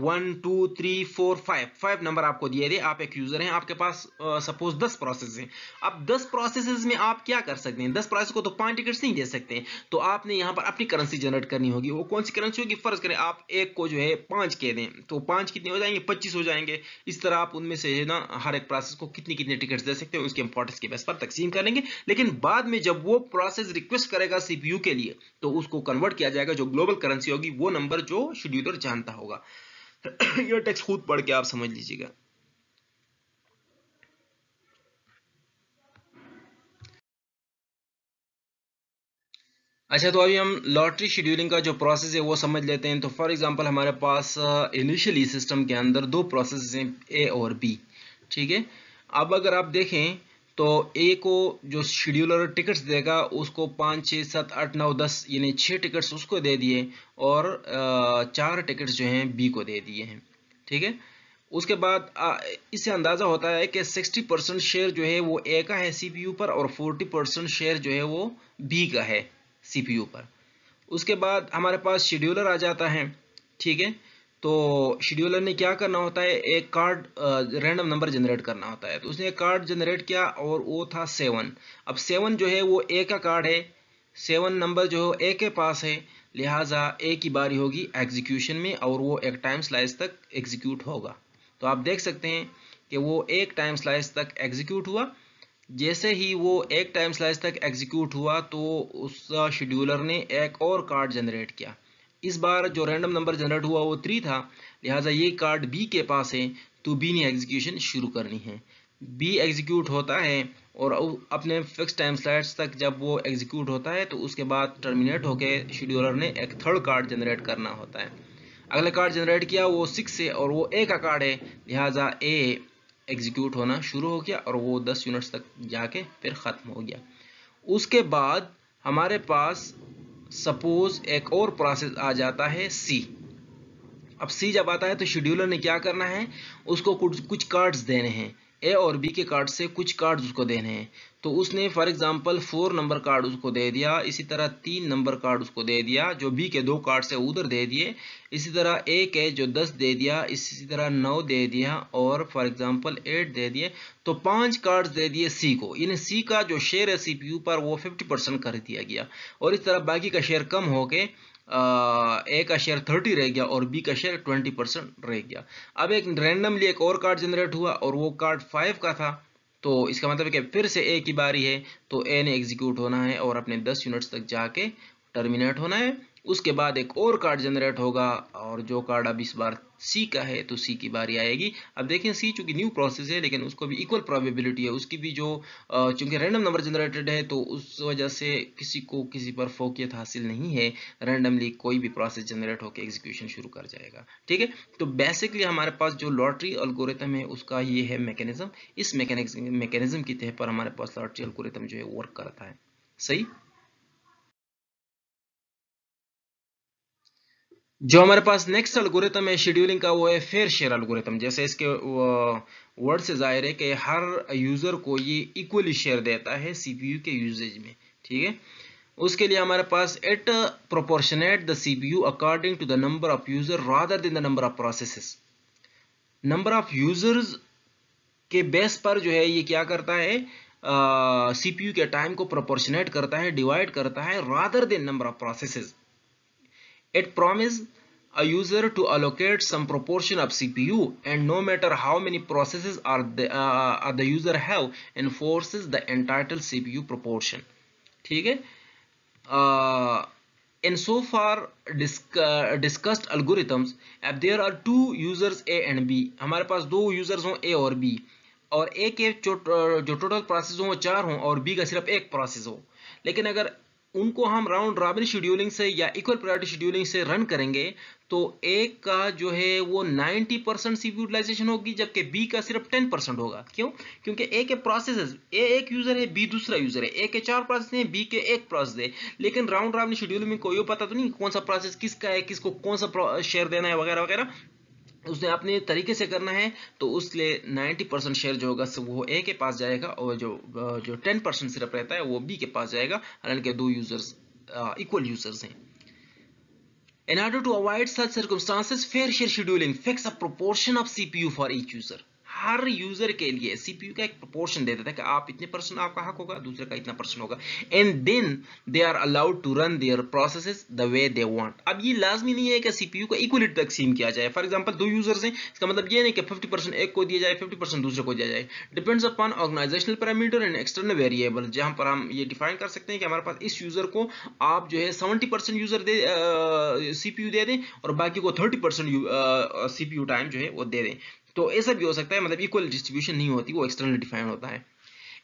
1 2 3 4 5 नंबर आपको दिए थे, आप एक यूजर हैं, आपके पास सपोज 10 प्रोसेस हैं। अब 10 प्रोसेसेस में आप क्या कर सकते हैं, 10 प्रोसेस को तो 5 टिकट्स नहीं दे सकते, तो आपने यहाँ पर अपनी करेंसी जनरेट करनी होगी। वो कौन सी करेंसी होगी, फर्ज करें आप एक को जो है 5 कह दें, तो 5 कितने हो जाएंगे, 25 हो जाएंगे। इस तरह आप उनमें से ना हर एक प्रोसेस को कितनी कितने टिकट्स दे सकते हो उसके इंपॉर्टेंस के बेस पर तकसीम करेंगे। लेकिन बाद में जब वो प्रोसेस रिक्वेस्ट करेगा सीपीयू के लिए, तो उसको कन्वर्ट किया जाएगा, जो ग्लोबल करेंसी होगी वो नंबर जो शेड्यूलर जानता होगा। ये टेक्स्ट खुद पढ़ के आप समझ लीजिएगा। अच्छा, तो अभी हम लॉटरी शेड्यूलिंग का जो प्रोसेस है वो समझ लेते हैं। तो फॉर एग्जांपल हमारे पास इनिशियली सिस्टम के अंदर दो प्रोसेस हैं, ए और बी, ठीक है। अब अगर आप देखें तो ए को जो शेड्यूलर टिकट्स देगा उसको 5 6 7 8 9 10 यानी 6 टिकट्स उसको दे दिए, और 4 टिकट्स जो हैं बी को दे दिए हैं, ठीक है। उसके बाद इससे अंदाज़ा होता है कि 60% शेयर जो है वो ए का है सीपीयू पर, और 40% शेयर जो है वो बी का है सीपीयू पर। उसके बाद हमारे पास शेड्यूलर आ जाता है, ठीक है। तो शेड्यूलर ने क्या करना होता है, एक कार्ड रैंडम नंबर जनरेट करना होता है। तो उसने एक कार्ड जनरेट किया और वो था 7। अब 7 जो है वो ए का कार्ड है, 7 नंबर जो ए के पास है, लिहाजा ए की बारी होगी एग्जीक्यूशन में, और वो एक टाइम स्लाइस तक एग्जीक्यूट होगा। तो आप देख सकते हैं कि वो एक टाइम स्लाइस तक एग्जीक्यूट हुआ। जैसे ही वो एक टाइम स्लाइस तक एग्जीक्यूट हुआ तो उस शेड्यूलर ने एक और कार्ड जनरेट किया। इस बार जो रैंडम नंबर जनरेट हुआ वो 3 था, लिहाजा ये कार्ड बी के पास है, तो बी ने एग्जीक्यूशन शुरू करनी है। बी एग्जीक्यूट होता है और अपने फिक्स टाइम स्लाइस तक जब वो एग्जीक्यूट होता है तो उसके बाद टर्मिनेट होके शेड्यूलर ने एक थर्ड कार्ड जनरेट करना होता है। अगला कार्ड जनरेट किया वो 6 है और वो ए का कार्ड है, लिहाजा ए एग्जीक्यूट होना शुरू हो गया और वो 10 यूनिट्स तक जाके फिर ख़त्म हो गया। उसके बाद हमारे पास सपोज एक और प्रोसेस आ जाता है सी। अब सी जब आता है तो शेड्यूलर ने क्या करना है, उसको कुछ कार्ड्स देने हैं, ए और बी के कार्ड से कुछ कार्ड्स उसको देने हैं। तो उसने फॉर एग्जांपल 4 नंबर कार्ड उसको दे दिया, इसी तरह 3 नंबर कार्ड उसको दे दिया जो बी के 2 कार्ड से उधर दे दिए, इसी तरह ए के जो 10 दे दिया, इसी तरह 9 दे दिया, और फॉर एग्जांपल 8 दे दिए। तो 5 कार्ड्स दे दिए सी को, यानी सी का जो शेयर है सीपीयू पर वो 50% कर दिया गया, और इस तरह बाकी का शेयर कम होके ए का शेयर 30 रह गया और बी का शेयर 20% रह गया। अब एक रैंडमली एक और कार्ड जनरेट हुआ और वो कार्ड 5 का था, तो इसका मतलब है कि फिर से ए की बारी है, तो ए ने एग्जीक्यूट होना है और अपने 10 यूनिट्स तक जाके टर्मिनेट होना है। उसके बाद एक और कार्ड जनरेट होगा, और जो कार्ड अब इस बार सी का है तो सी की बारी आएगी। अब देखें सी चूंकि न्यू प्रोसेस है लेकिन उसको भी इक्वल प्रोबेबिलिटी है, उसकी भी जो चूंकि रैंडम नंबर जनरेटेड है तो उस वजह से किसी को किसी पर फोकियत हासिल नहीं है, रैंडमली कोई भी प्रोसेस जनरेट होकर एग्जीक्यूशन शुरू कर जाएगा, ठीक है। तो बेसिकली हमारे पास जो लॉटरी एल्गोरिथम है उसका ये है मैकेनिज्म। इस मैकेनिज्म की तह पर हमारे पास लॉटरी एल्गोरिथम जो है वर्क करता है। सही। जो हमारे पास नेक्स्ट एल्गोरिथम है शेड्यूलिंग का वो है फेयर शेयर एल्गोरिथम। जैसे इसके वर्ड से जाहिर है कि हर यूजर को ये इक्वली शेयर देता है सीपीयू के यूजेज में, ठीक है। उसके लिए हमारे पास it proportionate the CPU according to the number of user rather than the number of processes. Number of users के बेस पर जो है ये क्या करता है, सीपीयू के टाइम को प्रोपोर्शनेट करता है, डिवाइड करता है, rather than number of processes. It promises a user to allocate some proportion of CPU, and no matter how many processes the user have, enforces the entitled CPU proportion. ठीक है। In so far discussed algorithms, if there are two users A and B, हमारे पास दो users हों A और B, और A के जो total process हों वो 4 हों और B का सिर्फ एक प्रोसेस हो, लेकिन अगर उनको हम राउंड रॉबिन शेड्यूलिंग से या इक्वल प्रायोरिटी शेड्यूलिंग से रन करेंगे तो ए का जो है वो 90% सीपीयू यूटिलाइजेशन होगी, जबकि बी का सिर्फ 10% होगा। क्यों? क्योंकि ए के प्रोसेस, ए एक यूजर है, बी दूसरा यूजर है, ए के 4 प्रोसेस हैं, बी के एक प्रोसेस है, लेकिन राउंड रॉबिन शेड्यूलिंग में कोई पता तो नहीं कौन सा प्रोसेस किसका है, किसको कौन सा शेयर देना है वगैरह वगैरह, उसने अपने तरीके से करना है। तो उसलिए 90% शेयर जो होगा वो ए के पास जाएगा और जो 10% सिर्फ रहता है वो बी के पास जाएगा, हालांकि दो यूजर्स इक्वल यूजर्स हैं। In order to avoid such circumstances, fair share scheduling fix a proportion of CPU for each user. Her user के लिए सीपीयू का एक प्रोपोर्शन दे देता है कि आप इतने परसेंट आपका हक होगा, दूसरे का इतना परसेंट होगा, and then they are allowed to run their processes the way they want. अब ये लाजमी नहीं है कि सीपीयू को इक्वली तकसीम किया जाए। फॉर एग्जांपल 2 यूजर्स हैं, इसका मतलब ये नहीं कि 50% एक को दिया जाए 50% दूसरे को दिया जाए। Depends upon organisational parameter and external variable, जहां पर हम ये डिफाइन कर सकते हैं कि हमारे पास इस यूजर को आप जो है 70% यूजर दे सीपीयू दे दें और बाकी को 30% सीपीयू टाइम जो है वो दे दें। तो ऐसा भी हो सकता है, मतलब इक्वल डिस्ट्रीब्यूशन नहीं होती, वो एक्सटर्नली डिफाइन होता है।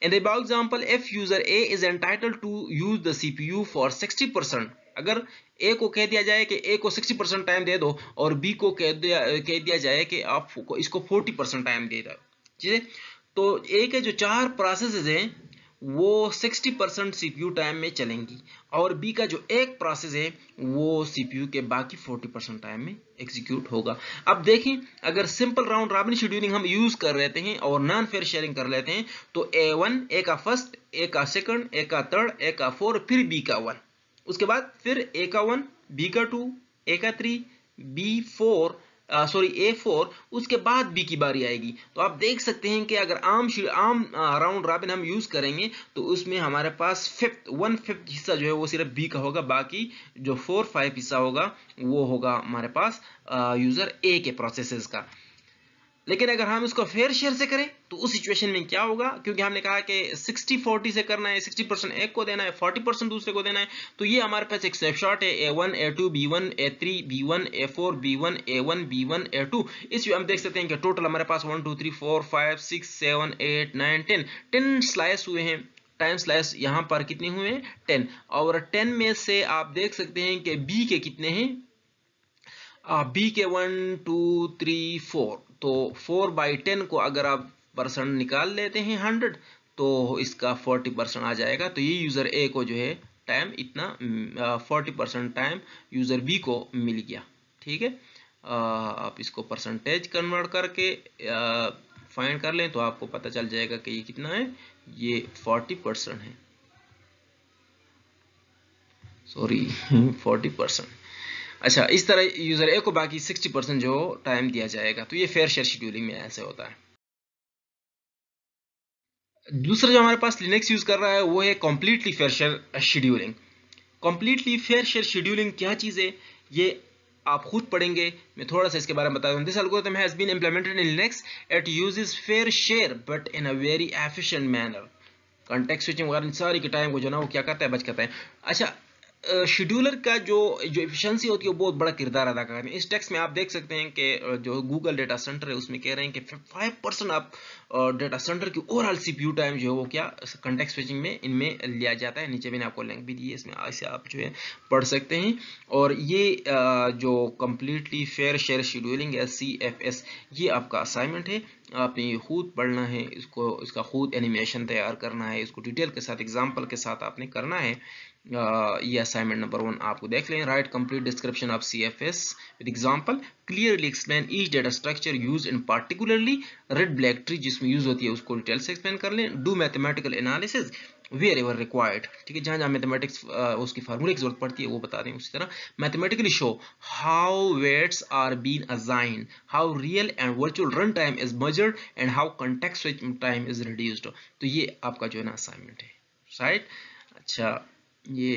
In the above example, if user A is entitled to use the CPU for 60%, अगर A को कह दिया जाए कि A को 60% टाइम दे दो और B को कह दिया जाए कि आप इसको 40% टाइम दे दो, ठीक है, तो A के जो 4 प्रोसेसेस हैं वो 60% CPU टाइम में चलेंगी और B का जो एक प्रोसेस है वो CPU के बाकी 40% टाइम में एग्जीक्यूट होगा। अब देखें, अगर सिंपल राउंड रॉबिन शेड्यूलिंग हम यूज कर लेते हैं और नॉन फेयर शेयरिंग कर लेते हैं तो A1 A का फर्स्ट, A का सेकंड, A का थर्ड, A का 4, फिर B का 1, उसके बाद फिर A का 1, B का 2, A का 3, B4 A4, उसके बाद B की बारी आएगी। तो आप देख सकते हैं कि अगर आम राउंड रॉबिन हम यूज करेंगे तो उसमें हमारे पास 1/5 हिस्सा जो है वो सिर्फ B का होगा, बाकी जो 4/5 हिस्सा होगा वो होगा हमारे पास यूजर A के प्रोसेसेस का। लेकिन अगर हम इसको फेयर शेयर से करें तो उस सिचुएशन में क्या होगा, क्योंकि हमने कहा कि 60-40 से करना है, 60% एक को देना है, 40% दूसरे को देना है, तो ये हमारे पास एक स्नैपशॉट है A1 A2 B1 A3 B1 A4 B1 A1 B1 A2। इसमें हम देख सकते हैं कि टोटल हमारे पास 1 2 3 4 5 6 7 8 9 10 स्लाइस हुए हैं। टाइम स्लाइस यहाँ पर कितने हुए हैं, 10, और 10 में से आप देख सकते हैं कि B के कितने हैं, B के 1 2 3 4, तो 4/10 को अगर आप परसेंट निकाल लेते हैं 100 तो इसका 40% आ जाएगा। तो ये यूजर A को जो है टाइम इतना 40% टाइम यूजर B को मिल गया, ठीक है। आप इसको परसेंटेज कन्वर्ट करके फाइंड कर लें तो आपको पता चल जाएगा कि ये कितना है, ये 40% है, सॉरी 40%। अच्छा, इस तरह यूजर ए को बाकी 60% जो टाइम दिया जाएगा। तो ये फेयर शेयर शेड्यूलिंग में ऐसे होता है। दूसरा जो हमारे पास लिनक्स यूज कर रहा है वो है completely fair share scheduling. Completely fair share scheduling क्या चीज है ये आप खुद पढ़ेंगे, मैं थोड़ा सा इसके बारे में बता दूं। This algorithm has been implemented in Linux, it uses fair share but in a very efficient manner. Context switching वगैरह सारी के टाइम को जो ना वो क्या करता है, बच करता है। अच्छा, शेड्यूलर का जो एफिशिएंसी होती है वो बहुत बड़ा किरदार अदा करते हैं। इस टेक्स्ट में आप देख सकते हैं कि जो गूगल डेटा सेंटर है उसमें कह रहे हैं कि 5% आप डेटा सेंटर की ओवरऑल सीपीयू टाइम जो है वो क्या कॉन्टेक्स्ट स्विचिंग में इनमें लिया जाता है। नीचे मैंने आपको लिंक भी दी है, इसमें ऐसे आप जो है पढ़ सकते हैं। और ये जो कंप्लीटली फेयर शेयर शेड्यूलिंग है CFS, ये आपका असाइनमेंट है, आपने ये खुद पढ़ना है, इसका खुद एनिमेशन तैयार करना है, इसको डिटेल के साथ एग्जाम्पल के साथ आपने करना है। ये असाइनमेंट नंबर 1 आपको देख लें। Write complete description of CFS with example, clearly explain each data structure used in particularly red black tree जिसमें यूज होती है उसको डिटेल से एक्सप्लेन कर लें। Do mathematical analysis wherever required, ठीक है, जहां जहां मैथमेटिक्स उसकी फार्मूले की जरूरत पड़ती है वो बता दें। उसी तरह mathematically show how weights are been assigned, how real and virtual run time is measured and how context switch time is reduced. तो ये आपका जो है ना असाइनमेंट है, राइट। अच्छा, ये